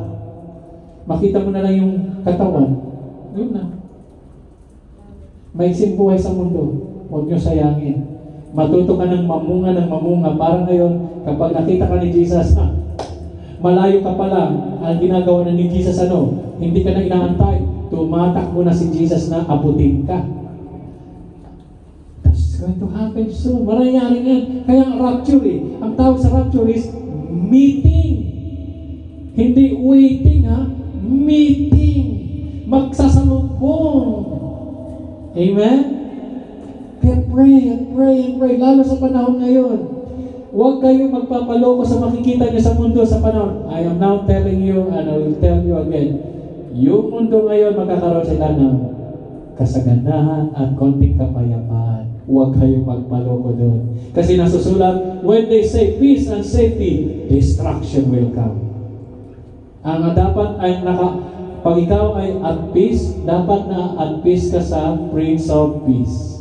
Makita mo na lang yung katawan. Yun na. May buhay sa mundo. Huwag nyo sayangin. Matuto ka ng mamunga. Para ngayon, kapag nakita ka ni Jesus, malayo ka pa lang, ang ginagawa na ni Jesus hindi ka na inaantay. Tumatakbo na si Jesus na abutin ka. That's going to happen soon. Marayari yan. Kaya ang rapture ang tawag sa rapture is meeting. Hindi waiting Meeting. Magsasalubong. Amen? Kaya pray and pray and pray, lalo sa panahon ngayon. Huwag kayong magpapaloko sa makikita niyo sa mundo sa panahon. I am now telling you, and I will tell you again, yung mundo ngayon, magkakaroon sila ng kasaganahan at konting kapayapaan. Huwag kayong magpaloko doon. Kasi nasusulat, when they say peace and safety, destruction will come. Ang dapat ay pag ikaw ay at peace, dapat na at peace ka sa Prince of Peace.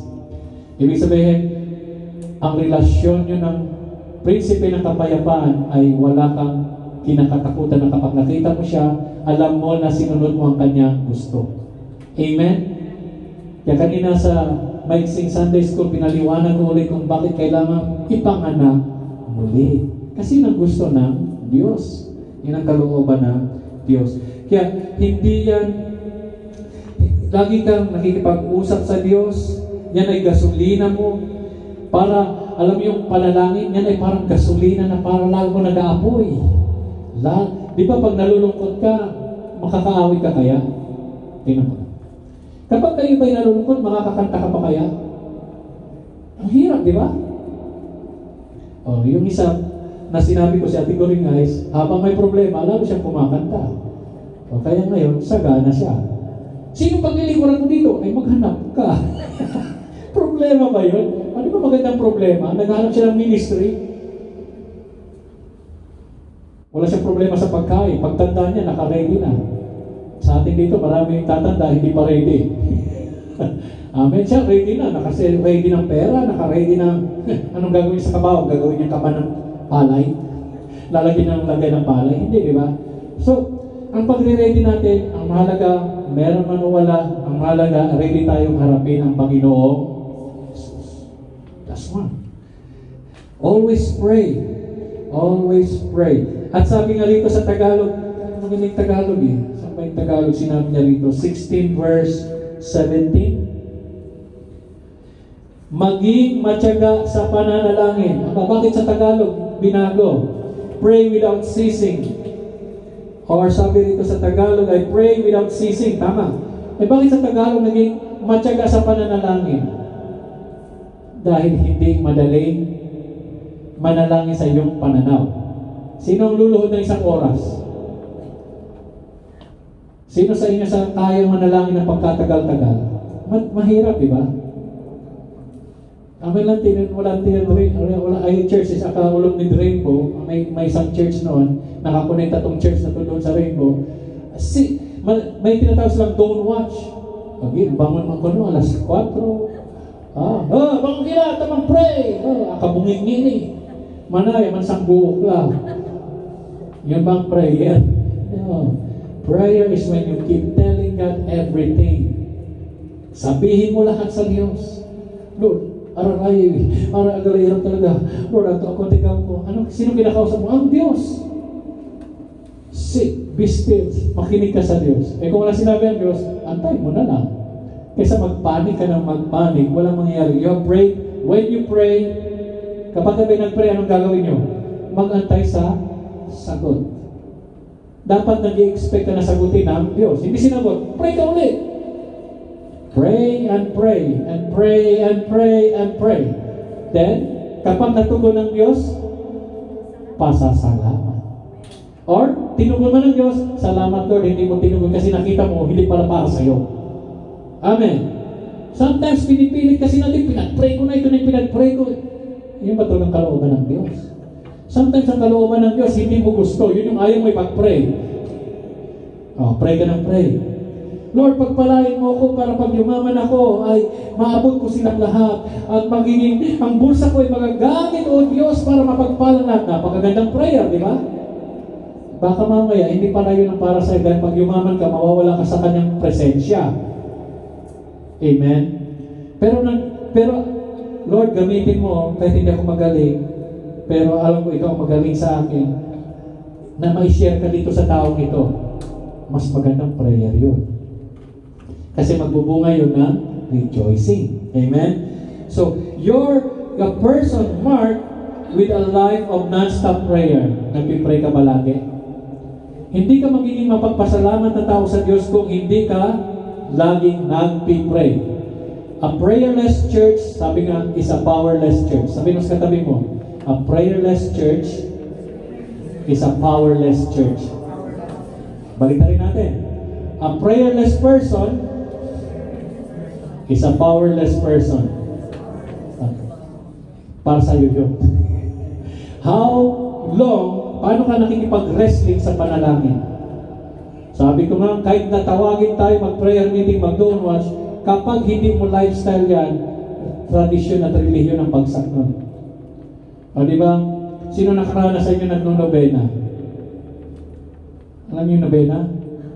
Ibig sabihin, ang relasyon nyo ng prinsipe ng kapayapaan ay wala kang kinakatakutan na kapag nakita mo siya, alam mo na sinunod mo ang kanyang gusto. Amen? Kaya kanina sa maiksing Sunday School, pinaliwanag ko ulit kung bakit kailangan ipanganak muli. Kasi nang gusto ng Diyos. Yan ang kalooban ng Diyos. Kaya hindi yan, lagi kang nakikipag-usap sa Diyos, yan ay gasolina mo, para, alam mo yung panalangin, yan ay parang gasolina na para lalo nag-aapoy. Di ba pag nalulungkot ka, makakaawit ka kaya? Tingnan mo. Kapag kayo ba'y nalulungkot, makakakanta ka pa kaya? Ang hirap, di ba? Yung isa na sinabi ko si Ate Coring, guys, habang may problema, lalo siyang kumakanta. Kaya ngayon, sagana siya. Sino paglilikuran mo dito? Ay maghanap ka. Problema ba yun? Ano ba magandang problema? Naghanap siya ng ministry. Wala siyang problema sa pagkain. Pagtanda niya, naka-ready na. Sa atin dito, maraming tatanda, hindi pa ready. Amen. Siya, ready na. Naka-ready ng pera, naka-ready ng anong gagawin sa kabaw? Gagawin niya kaban ng palay? Lalagyan ng lagay ng palay? Hindi, di ba? So, ang pagre-ready natin, ang mahalaga, meron man o wala, ang mahalaga, ready tayong harapin ang Panginoon. That's one. Always pray. Always pray. At sabi nga rito sa Tagalog, magaling Tagalog eh. Saan ba yung Tagalog? Sinabi niya rito, 16 verse 17. Maging matyaga sa pananalangin. Bakit sa Tagalog? Binago. Pray without ceasing. Or sabi rito sa Tagalog ay pray without ceasing. Tama. Bakit sa Tagalog naging matyaga sa pananalangin? Dahil hindi madaling manalangin sa iyong pananaw. Sino ang luluhod ng isang oras? Sino sa inyo sa kayang manalangin ng pagkatagal-tagal? Mahirap, di ba? Amin lang, wala ay churches, akaulog ni Rainbow, may isang church noon, nakakonekta tong church na doon sa Rainbow. May tinatawag silang don't watch. Bangon man ko no, alas 4. Bangon kila, tamang pray. Akabungin ngini. Manay, man sang buok lang. Yun bang prayer? Prayer is when you keep telling God everything. Sabihin mo lahat sa Diyos. Lord, agalay-hirap talaga. Lord, ato ako, tingnan ko. Sino kinakausap mo? Ang Diyos. Be still. Makinig ka sa Diyos. Kung wala sinabi ang Diyos, antay mo na lang. Kaysa magpanik ka ng magpanik, walang mangyayari. You have prayed. When you pray, kapag kayo nag-pray, anong gagawin nyo? Mag-antay sa sagot. Dapat nag-i-expect ka na sagutin ng Diyos. Hindi sinagot. Pray ka ulit. Pray and pray and pray and pray and pray. Then, kapag natugon ng Diyos, pasasalamat. Or, tinugon man ng Diyos, salamat Lord, hindi mo tinugon kasi nakita mo, hindi pala para sa'yo. Amen. Sometimes, pinipilit kasi natin, pinag-pray ko na, ito na yung pinag-pray ko. Yun ba ito ng kalooban ng Diyos? Sometimes, ang kalooban ng Diyos, hindi mo gusto. Yun yung ayaw mo ipag-pray. Pray ka ng pray. Lord, pagpalain mo ako para pag yumaman ako ay maabot ko silang lahat at magiging, ang bulsa ko ay magagamit, O Diyos, para mapagpalang lahat. Napakagandang prayer, di ba? Baka mamaya, hindi pala yun ang para sa'yo dahil pag yumaman ka, mawawala ka sa kanyang presensya. Amen? Pero Lord, gamitin mo kahit hindi ako magaling, pero alam ko ikaw magaling sa akin na ma-share ka dito sa taong ito. Mas magandang prayer yun. Kasi magbubunga yun ng rejoicing. Amen? So, you're a person marked with a life of non-stop prayer. Nagpipray ka ba lagi? Hindi ka magiging mapagpasalamat na tao sa Diyos kung hindi ka laging nagpipray. A prayerless church, sabi nga, is a powerless church. Sabi mo sa katabi mo, a prayerless church is a powerless church. Balikan rin natin. A prayerless person is a powerless person. Para sa iyo yun. How long, paano ka nakikipag-wrestling sa panalangin? Sabi ko nga, kahit natawagin tayo mag-prayer meeting, mag-doon watch, kapag hindi mo lifestyle yan, tradisyon at relihiyon ang bagsak nun. O diba? Sino nakaranas sa inyo nagno-nobena? Alam niyo yung nobena?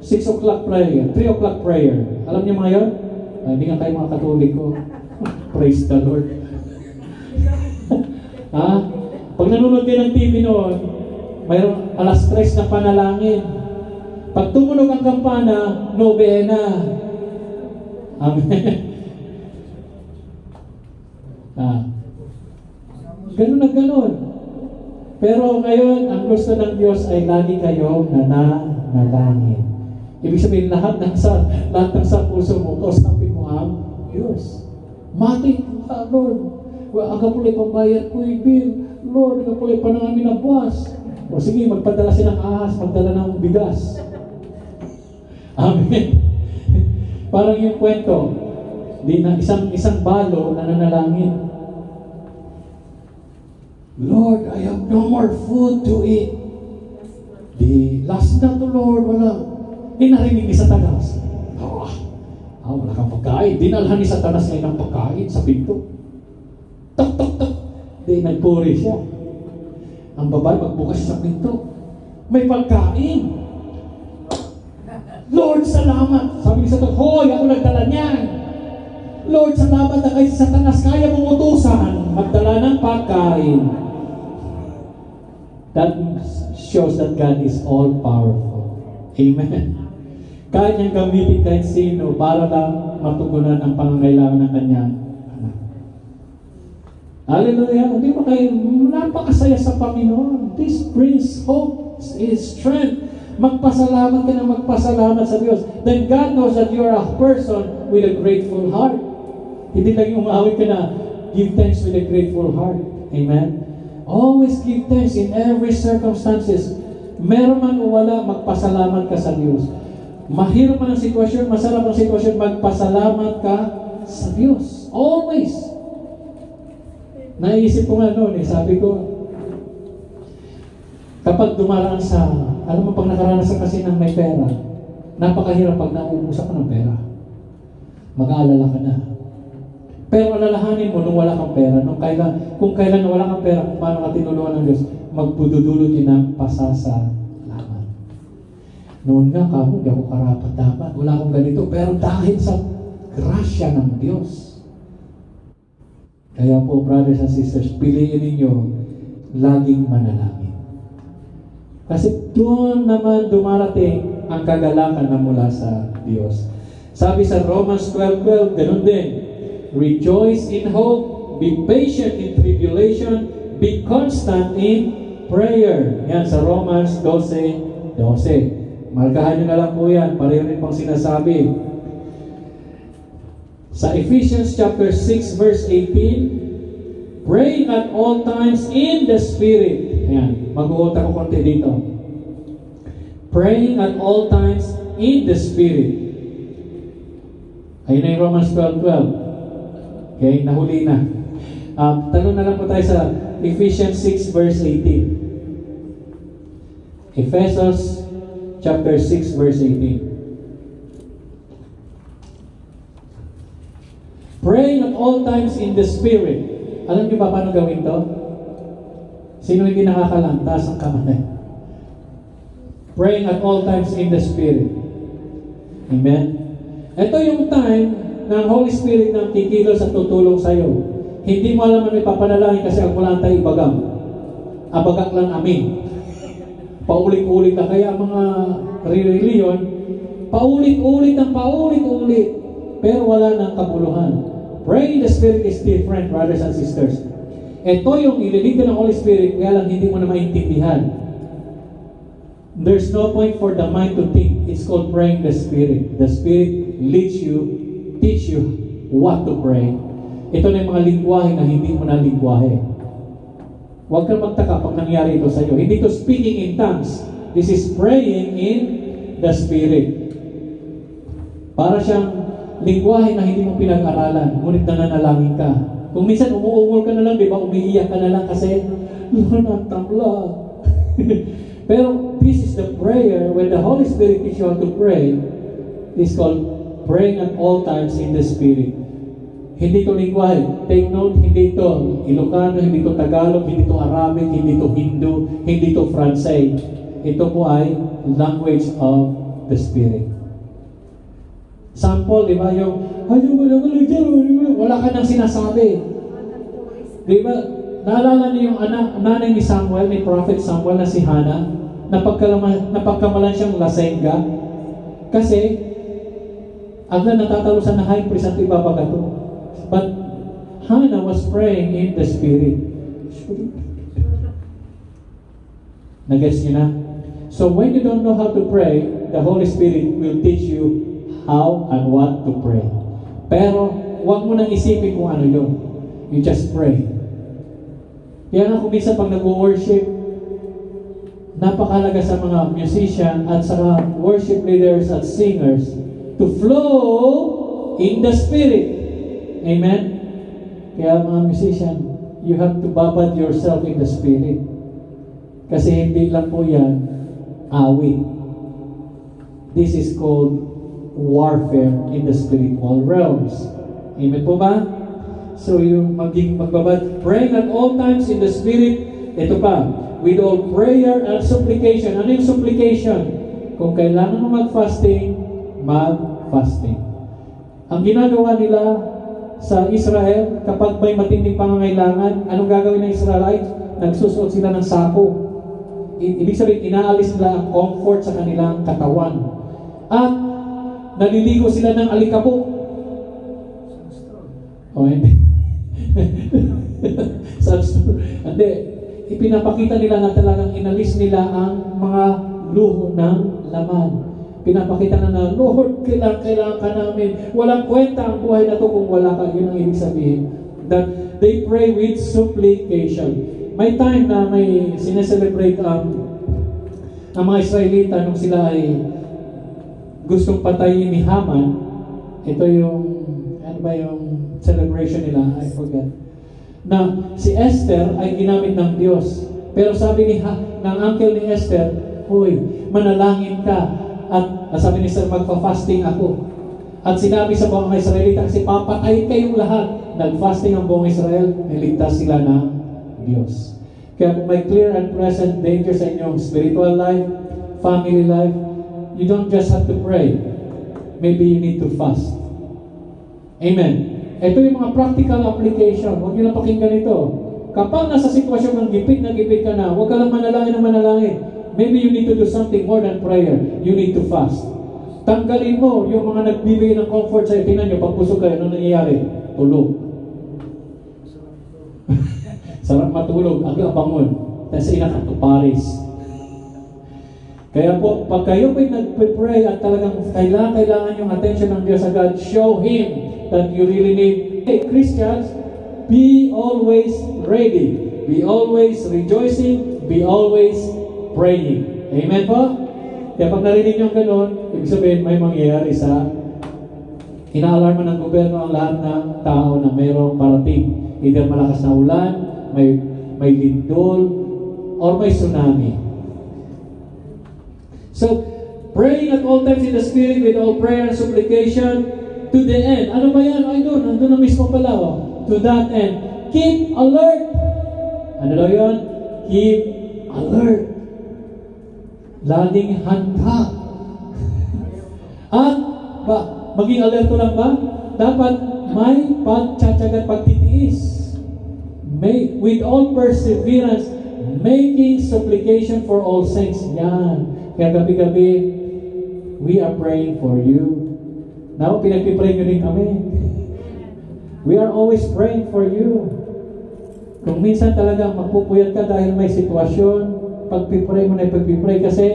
6 o'clock prayer, 3 o'clock prayer. Alam niyo mga yun? Hindi nga kayo mga Katoliko. Praise the Lord. Ha? Pag nanonood kayo ng TV noon, mayroong alas 3 na panalangin. Pag tumunog ang kampana, nobena. Amen. Ganun na ganun. Pero ngayon, ang gusto ng Diyos ay lagi kayong nananalangin. Ibig sabihin, lahat ng sa puso mo, kausapin mo ang Diyos. Mati, Lord, aga pulay pambayad ko yung bill. Lord, aga pulay pa na namin na buwas. O sige, magpadala siya ng ahas, magdala ng bigas. Amen. Parang yung kwento, isang balo na nanalangin. Lord, I have no more food to eat. Di last na to, Lord, wala. Narinig ni Satanas. Wala kang pagkain. Dinalhan ni Satanas ngayon ang pagkain sa pinto. Tok, tok, tok. Di nagpuri siya. Ang babae magbukas sa pinto. May pagkain. Lord, salamat. Sabi ni Satanas, hoy, ako nagdala niyan. Lord, salamat na kay Satanas kaya mong utusan magdala ng pagkain. That shows that God is all-powerful. Amen. Kahit niyang gamitin kahit sino para lang matugunan ang pangangailangan ng kanyang anak. Hallelujah. Hindi ba kayo napakasaya sa Panginoon? This brings hope, is strength. Magpasalamat ka na magpasalamat sa Diyos. Then God knows that you are a person with a grateful heart. Hindi lang yung umawit ka na give thanks with a grateful heart. Amen? Always give thanks in every circumstances. Meron man o wala, magpasalamat ka sa Diyos. Mahirap man ang sitwasyon, masarap ang sitwasyon, magpasalamat ka sa Diyos. Always. Naisip ko nga noon, sabi ko, kapag dumaraan sa, alam mo, pag nakaranas ka kasi ng may pera, napakahirap pag nauubos ako ng pera. Mag-aalala ka na. Pero alalahanin mo nung wala kang pera, kung kailan na wala kang pera, kung paano ka tinulungan ng Diyos, magpududulot yun ng pasasalamat. Noon nga kamo, di ako karapat-dapat, wala akong ganito, pero dahil sa grasya ng Diyos. Kaya po, brothers and sisters, piliin ninyo laging manalangin. Kasi doon naman dumarating ang kagalakan na mula sa Diyos. Sabi sa Romans 12:12, ganun din. Rejoice in hope, be patient in tribulation, be constant in prayer. Yan sa Romans 12:12. Markahan nyo na lang po yan. Pareho rin pang sinasabi. Sa Ephesians chapter 6 verse 18, pray at all times in the Spirit. Yan. Mag-uota ko konti dito. Praying at all times in the Spirit. Ayun na yung Romans 12:12. Okay, nahuli na. Tanong na lang po tayo sa Ephesians 6 verse 18. Ephesians chapter 6 verse 18. Praying at all times in the Spirit. Alam niyo ba paano gawin to? Sino hindi nakakalam? Taas ang kamay. Praying at all times in the Spirit. Amen? Ito yung time ng Holy Spirit na kikilos at tutulong sa'yo. Hindi mo alam na may papanalangin kasi ang wala tayo ibagam. Abagak lang amin. Paulit-ulit na kaya mga reliyon, paulit-ulit ng paulit-ulit. Pero wala nang kabuluhan. Praying the Spirit is different, brothers and sisters. Ito yung ililito ng Holy Spirit, kaya lang hindi mo na maintindihan. There's no point for the mind to think. It's called praying the Spirit. The Spirit leads you, teach you what to pray. Ito na yung mga lingwahe na hindi mo na lingwahe. Huwag kang magtaka pag nangyari ito sa iyo. Hindi to speaking in tongues. This is praying in the Spirit. Para siyang lingwahe na hindi mo pinag-aralan, ngunit nananalangin ka. Kung minsan umuungol ka na lang, di ba? Umiiyak ka na lang kasi, nanatangla. Pero this is the prayer, when the Holy Spirit teaches you how to pray, it's called praying at all times in the Spirit. Hindi to lingwahe. Take note, hindi to Ilocano, hindi to Tagalog, hindi to Arabic, hindi to Hindu, hindi to Francais. Ito po ay language of the Spirit. Sample, di ba? Yung, wala ka nang sinasabi. Di ba? Naalala niyo yung nanay ni Samuel, ni Prophet Samuel na si Hannah, napagkamalan siyang lasengga. Kasi, agad natatalusan na high priest at ibabagato. But Hannah was praying in the Spirit. Nag-gets niyo na? So when you don't know how to pray, the Holy Spirit will teach you how and what to pray. Pero huwag mo nang isipin kung ano yun. You just pray. Kaya nga kung minsan pag nag-worship, napakalaga sa mga musician at sa worship leaders at singers to flow in the Spirit. Amen? Kaya mga musician, you have to babad yourself in the Spirit. Kasi hindi lang po yan awit. This is called warfare in the spiritual realms. Amen po ba? So yung magbabad, praying at all times in the Spirit. Ito pa, with all prayer and supplication. Ano yung supplication? Kung kailangan mo mag-fasting, mag-fasting. Ang ginagawa nila sa Israel, kapag may matinding pangangailangan, anong gagawin ng Israelites? Nagsusuot sila ng sako. Ibig sabihin, inaalis nila ang comfort sa kanilang katawan. At naliligo sila ng alikabok. O, hindi. Hindi. Ipinapakita nila na talagang inalis nila ang mga luho ng laman. Pinapakita na Lord, kailangan ka namin. Walang kwenta ang buhay na to kung wala ka. Yun ang ibig sabihin. That they pray with supplication. May time na may sineselebrate ang mga Israelita nung sila ay gustong patayin ni Haman. Ito yung, ano ba yung celebration nila? I forget. Na si Esther ay ginamit ng Diyos. Pero sabi ng uncle ni Esther, huy, manalangin ka. At sabi ni Sir, magpa-fasting ako. At sinabi sa buong Israelita, kasi papatayin kayong lahat. Nag-fasting ang buong Israel, niligtas sila ng Diyos. Kaya kung may clear and present danger sa inyong spiritual life, family life, you don't just have to pray. Maybe you need to fast. Amen. Ito yung mga practical application. Huwag nyo lang pakinggan ito. Kapag nasa sitwasyon ng gipit na gipit ka na, huwag ka lang manalangin ng manalangin. Maybe you need to do something more than prayer. You need to fast. Tanggalin mo yung mga nagbibigay ng comfort sa'yo. Tingnan nyo, pag pusog kayo, ano nangyayari? Tulog. Sarap matulog, aga bangon. Tapos inakatuparis. Kaya po, pag kayo po'y nagpe-pray at talagang kailangan yung attention ng Diyos agad, show Him that you really need. Hey, Christians, be always ready. Be always rejoicing. Be always praying. Amen po? Kaya pag narinig nyo gano'n, ibig sabihin may mangyayari sa inaalarma ng gobyerno ang lahat ng tao na mayroong parating. Either malakas na ulan, may lindol, or may tsunami. So, praying at all times in the Spirit with all prayer and supplication to the end. Ano ba yan? Ay doon, nandun na mismo pala. Oh. To that end. Keep alert. Ano daw yun? Keep alert. Laging handa. At maging alerto lang ba? Dapat may pagtsatsaga at pagtitiis. With all perseverance, making supplication for all saints. Yan. Kaya gabi-gabi, we are praying for you. Now, pinagpipray nyo rin kami. We are always praying for you. Kung minsan talaga magpupuyat ka dahil may sitwasyon, pagpipray mo na pagpipray kasi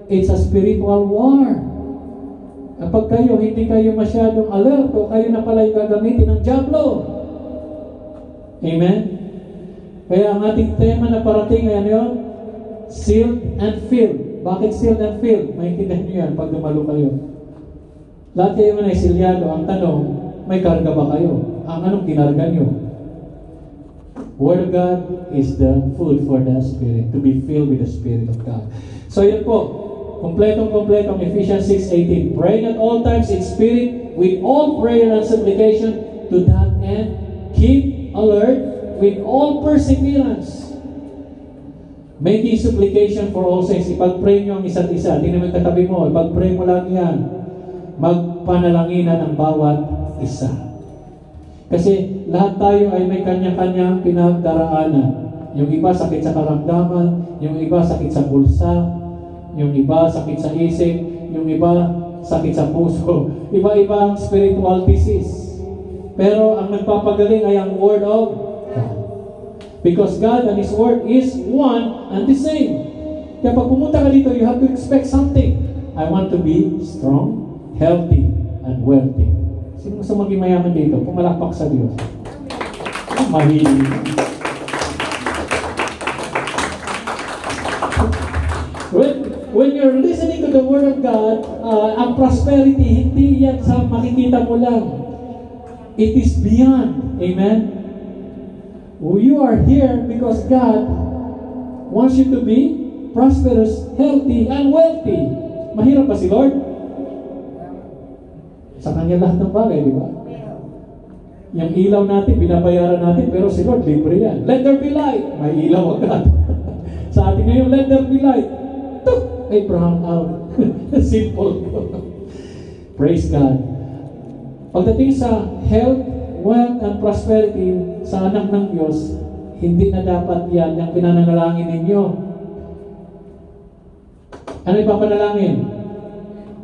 it's a spiritual war. Kapag hindi kayo masyadong alerto, kayo na pala yung gagamitin ng dyablo. Amen? Kaya ang ating tema na parating ay ano yun? Sealed and filled. Bakit sealed and filled? Maintindihan nyo yan pag dumalo kayo. Lahat kayo man ay silyado. Ang tanong, may karga ba kayo? Ang anong kinarga nyo? Word of God is the food for the Spirit, to be filled with the Spirit of God. So yun po, kompletong Ephesians 6:18. Praying at all times in spirit, with all prayer and supplication, to that end, keep alert with all perseverance, making supplication for all saints. Ipag-pray nyo ang isa't isa. Tingnan mo yung katabi mo, ipag-pray mo lang yan. Magpanalanginan ang bawat isa. Kasi lahat tayo ay may kanya-kanyang pinagdaraanan. Yung iba sakit sa karamdaman, yung iba sakit sa bulsa, yung iba sakit sa isip, yung iba sakit sa puso, iba-iba ang spiritual disease. Pero ang nagpapagaling ay ang Word of God. Because God and His Word is one and the same. Kaya pag pumunta ka dito, you have to expect something. I want to be strong, healthy, and wealthy. Sino gusto maging mayaman dito? Pumalakpak sa Diyos. Mahilig. When you're listening to the Word of God, ang prosperity, hindi yan sa makikita mo lang. It is beyond. Amen? You are here because God wants you to be prosperous, healthy, and wealthy. Mahirap ba si Lord? Sa Kanya lahat ng bagay, di ba? Yung ilaw natin, binabayaran natin, pero si Lord, libre yan. Let there be light. May ilaw agad. Sa atin ngayon, let there be light. Tuk! Ay, brown out. Simple. Praise God. Pagdating sa health, wealth, and prosperity sa anak ng Diyos, hindi na dapat yan ang pinananalangin ninyo. Ano ipapanalangin?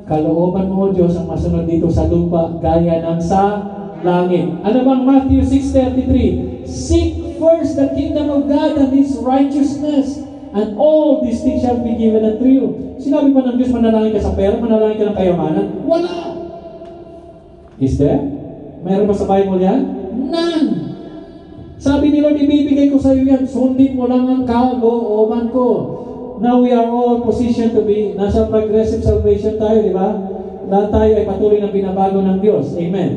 Kalooban mo, Diyos, ang masunod dito sa lupa, gaya ng sa langit. Ano bang Matthew 6:33? Seek first the kingdom of God and His righteousness, and all these things shall be given unto you. Sinabi pa ng Diyos, manalangin ka sa pera, manalangin ka ng kayamanan? Wala! Is there? Mayroon ba sa Bible yan? None! Sabi ni Lord, ibibigay ko sa iyo yan, sundin mo lang ang kalooban ko. Now we are all positioned to be, nasa progressive salvation tayo, di ba? Lahat tayo ay patuloy na binabago ng Diyos. Amen.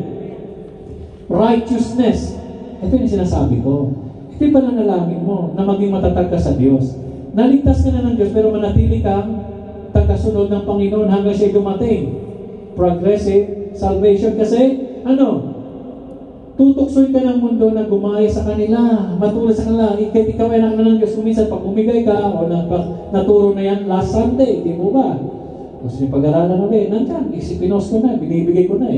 Righteousness. Ito yung sinasabi ko. Ito yung pananalangin mo na maging matatag ka sa Diyos. Naligtas ka na ng Diyos pero manatili kang tagasunod ng Panginoon hanggang siya dumating. Progressive salvation kasi, tutuksoy ka ng mundo na gumaya sa kanila, matulad sa kanila. Kahit ikaw ay anak na ng Diyos, kuminsan pag umigay ka, o naturo na yan last Sunday, di mo ba? Tapos yung pag-aralan ulit, nandyan, isipinos ko na, binibigay ko na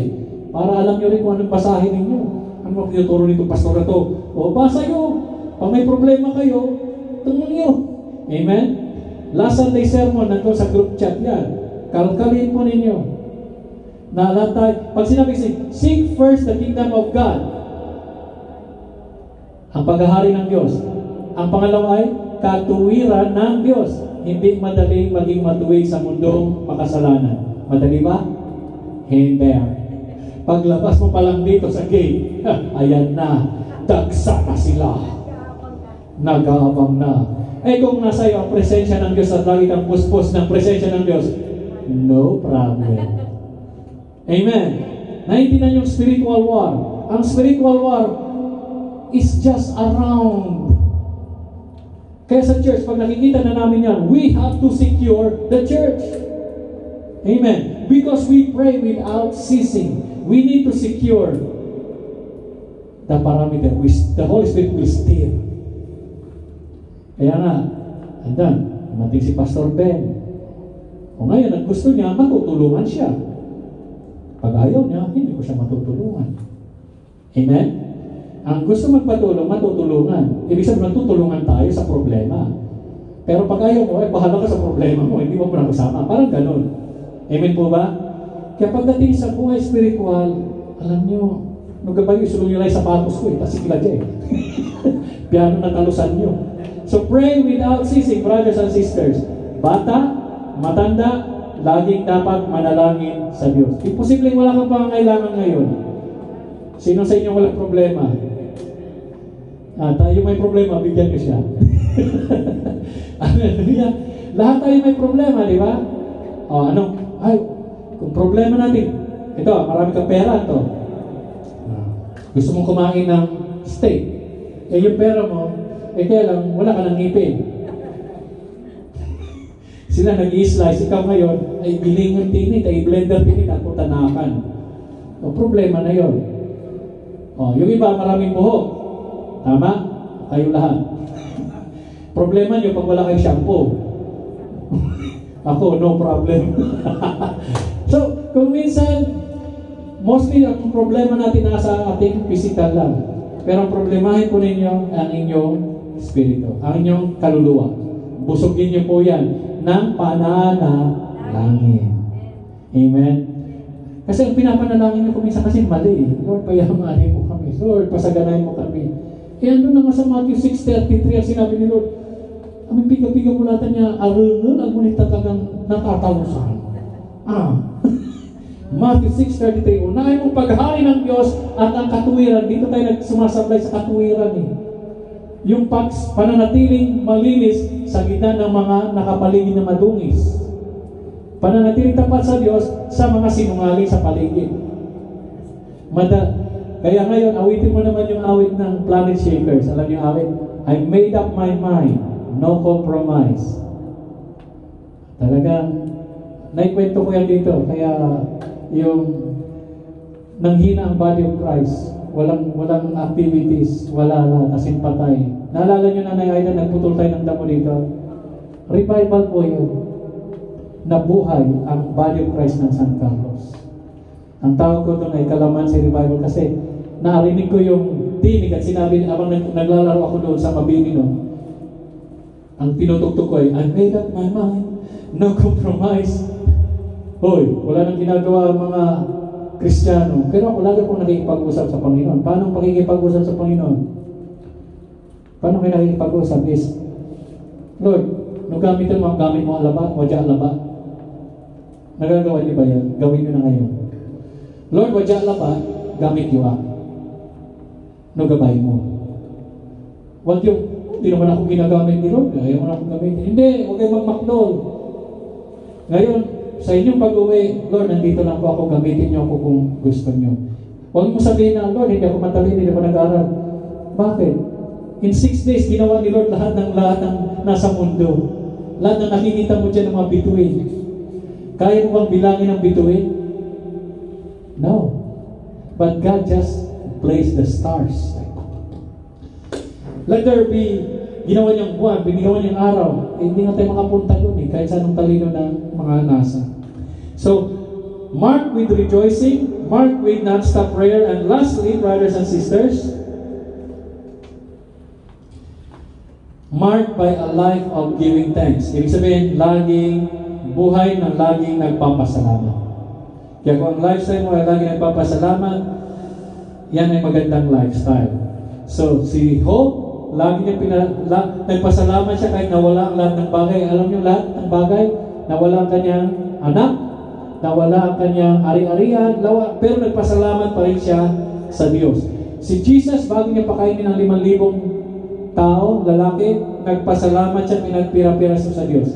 para alam nyo rin kung anong basahin ninyo. Ano ang tinuturo nito, pastor na to? O, basa nyo. Pag may problema kayo, tungon nyo. Amen? Last Sunday sermon, nandun sa group chat yan. Kalkalin po ninyo. Nalatay. Pag sinabi seek first the kingdom of God, ang paghahari ng Diyos. Ang pangalawa ay katuwiran ng Diyos. Hindi madaling maging matuwid sa mundong makasalanan. Madali ba? Hindi. Paglabas mo pa lang dito sa gate, ayan na, dagsa na sila. Nag-aabang na. Kung nasa iyo ang presensya ng Diyos at lagi kang puspos ng presensya ng Diyos, no problem. Amen. Naintindihan yung spiritual war. Ang spiritual war is just around. Kaya sa church, pag nakikita na namin yan, we have to secure the church. Amen. Because we pray without ceasing. We need to secure the parameter. The Holy Spirit will steer. Kaya nga, andan, dumating si Pastor Ben. O ngayon, at gusto niya, matutulungan siya. Pag ayaw niya, hindi ko siya matutulungan. Amen? Ang gusto magpatulong, matutulungan. Ibig sabihin, matutulungan tayo sa problema. Pero pag ayaw mo, bahala ka sa problema mo, hindi mo na kasama. Parang ganun. Amen po ba? Kaya pagdating sa buhay spiritual, alam niyo, nung gabay, isulong nyo lang yung sapatos ko, pasikla dyan Piano na talusan nyo. So pray without ceasing, brothers and sisters. Bata, matanda, laging dapat manalangin sa Diyos. Imposibleng wala kang pangangailangan ngayon. Sino sa inyo walang problema? Tayo may problema, bigyan ko siya. Hallelujah. Lahat tayo may problema, di ba? Kung problema natin, ito, marami kang pera ito. Gusto mong kumain ng steak. Yung pera mo, kaya lang, wala ka ng ngipin. Sila nag-i-slice, ikaw ngayon, ay bilingan tinit, ay blender tinit, at tanakan. Problema na yun. Yung iba, maraming buhok. Tama? Kayo lahat. Problema nyo pag wala kayong shampoo. Ako, no problem. So, kung minsan, mostly ang problema natin nasa ating physical lang. Pero ang problemahin po ninyo ang inyong spirito, ang inyong kaluluwa. Busugin niyo po yan ng pananalangin. Amen? Kasi ang pinapanalangin niyo po minsan kasi mali. Lord, payamanin mo kami. Lord, pasaganahin mo kami. Ano na nga sa Matthew 6:33 ang sinabi ni Lord, aming piga-piga mulatan niya, arungan ang ngunit talagang natatawusan. Matthew 6:33, unahin mong paghahain ng Diyos at ang katuwiran. Dito tayo nagsumasablay sa katuwiran yung pananatiling malinis sa gitna ng mga nakapaligid na madungis. Pananatiling tapat sa Diyos sa mga sinungaling sa paligid. Kaya ngayon, awitin mo naman yung awit ng Planet Shakers. Alam niyo awit? I made up my mind. No compromise. Talagang, naikwento ko yan dito. Kaya, yung nanghina ang body of Christ. Walang activities. Wala kasin patay. Naalala nyo na Aida, nagputol tayo ng damo dito. Revival po yun. Nabuhay ang body of Christ ng San Carlos. Ang tawag ko doon ay Kalamansi Revival kasi narinig ko yung tinig at sinabi habang naglalaro ako doon sa Mabini noon. Ang tinutugtog ko ay, I made up my mind, no compromise. Hoy, wala nang ginagawa ang mga Kristiyano. Pero ako lagi akong nakikipag-usap sa Panginoon. Paano ang pakikipag-usap sa Panginoon? Paano kayo nakikipag-usap is, Lord, nung gamitin mo ang alaba, wadya alaba. Nagagawa niyo ba yan? Gawin niyo na ngayon. Lord, wadya alaba, gamit niyo no gabay mo. Huwag yung, hindi naman ako ginagamit ni Lord, ayaw mo na akong gamitin. Hindi, huwag kayo mag-McDonald. Ngayon, sa inyong pag-uwi, Lord, nandito lang po ako, gamitin niyo ako kung gusto niyo. Huwag mo sabihin na, Lord, hindi ako matalino, hindi ako nag-aral. Bakit? In 6 days, ginawa ni Lord lahat ng nasa mundo. Lahat ng nakikita mo dyan ng mga bituin. Kaya mo bang bilangin ang bituin? No. But God just placed the stars. Let there be, ginawa niyang buwan, ginawa niyang araw. Hindi nga tayo makapunta doon kahit sa anong talino ng mga nasa. So, mark with rejoicing, mark with non-stop prayer, and lastly, brothers and sisters, marked by a life of giving thanks. Ibig sabihin, laging buhay ng laging nagpapasalamat. Kaya kung ang lifestyle mo ay laging nagpapasalamat, yan ay magandang lifestyle. So, si Hope, lagi niya nagpasalamat siya kahit nawala ang lahat ng bagay. Alam niyo lahat ng bagay? Nawala ang kanyang anak, nawala ang kanyang ari-arian, pero nagpasalamat pa rin siya sa Diyos. Si Jesus, bago niya pakainin ang 5,000 tao, lalaki, nagpasalamat siya, pinagpira-pira sa Diyos.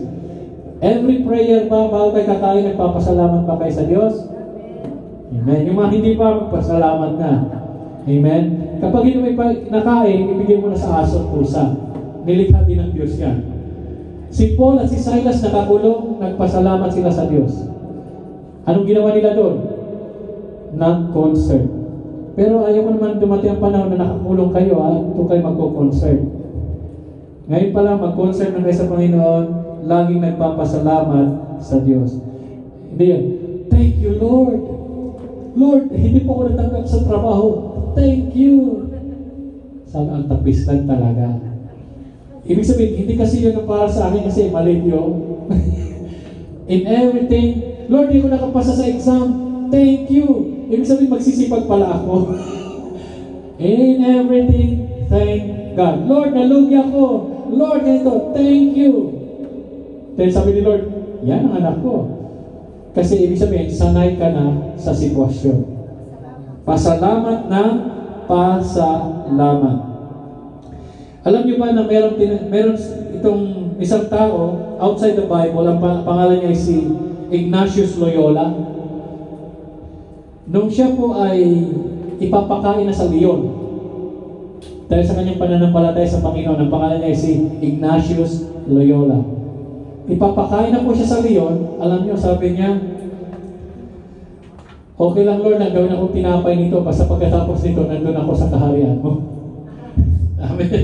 Every prayer ba, bago kayo kakain, nagpapasalamat pa kayo sa Diyos? Amen. Yung mga hindi pa, magpasalamat na. Amen. Kapag hindi may nakain, ibigay mo na sa aso at pusa. Nilikha din ng Diyos yan. Si Paul at si Silas nakakulong, nagpasalamat sila sa Diyos. Anong ginawa nila doon? Non-concert. Pero ayaw ko naman dumating ang panahon na nakakulong kayo, ito kayo magko-concert. Ngayon pala, mag-concert na kayo sa Panginoon, laging nagpapasalamat sa Diyos. Hindi yan. Thank you, Lord. Lord, hindi po ako natanggap sa trabaho. Thank you. Sana ang tapistan talaga. Ibig sabihin, hindi kasi yun ang para sa akin kasi mali yun. In everything, Lord, hindi ko nakapasa sa exam. Thank you. Ibig sabihin, magsisipag pala ako. In everything, thank God. Lord, nalugi ako. Lord, ganito, thank you. Then sabi ni Lord, yan ang anak ko. Kasi ibig sabihin, sanay ka na sa sitwasyon. Pasalamat ng pasalamat. Alam niyo ba na meron itong isang tao outside the Bible, ang pangalan niya ay si Ignatius Loyola. Nung siya po ay ipapakain na sa leon, dahil sa kanyang pananampalataya sa Panginoon, ang pangalan niya ay si Ignatius Loyola. Ipapakain na po siya sa leon. Alam niyo, sabi niya, okay lang Lord, nagawin akong tinapay nito, basta pagkatapos nito, nandun ako sa kaharian mo. Amen.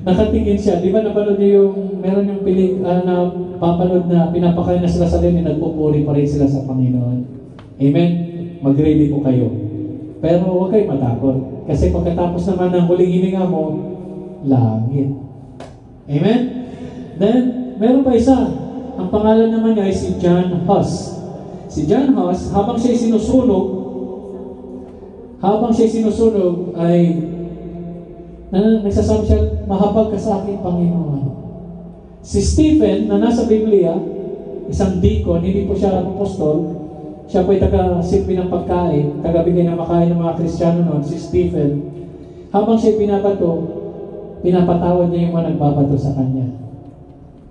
Nakatingin siya. Di ba napanood niyo yung, meron yung na papanood na pinapakain na sila sa leon, nagpupuri pa rin sila sa Panginoon. Amen? Mag-ready po kayo. Pero huwag kayo matakot. Kasi pagkatapos naman ng huling hininga mo, langit. Amen? Then, meron pa isa. Ang pangalan naman niya ay si John Huss. Si John Huss, habang siya sinusunog ay nagsasabi siya, mahabag ka sa akin, Panginoon. Si Stephen, na nasa Biblia, isang deacon, hindi po siya apostol, siya po ay taga-silbi ng pagkain, taga-bigay ng makain ng mga Kristiyano noon, si Stephen. Habang siya pinabato, pinapatawad niya yung mga nagbabato sa kanya.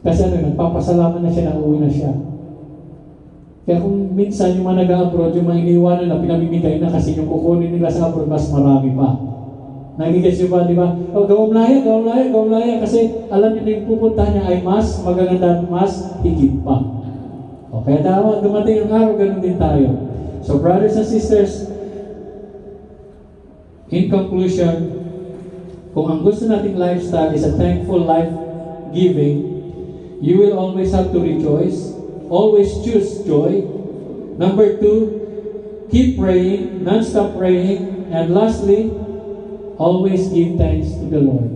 Kasi nagpapasalamat na siya, nauwi na siya. Kaya kung minsan yung mga nag-abroad, yung mga iniwanan na pinamimigay na kasi yung kukunin nila sa abroad, mas marami pa. Nagigets nyo ba, di ba? O, gawang laya, kasi alam niyo na yung pupunta niya ay mas magaganda, mas higit pa. O, kaya dumating ang araw, ganun din tayo. So, brothers and sisters, in conclusion, kung ang gusto nating lifestyle is a thankful life giving, you will always have to rejoice, always choose joy. Number 2, keep praying, non-stop praying. And lastly, always give thanks to the Lord.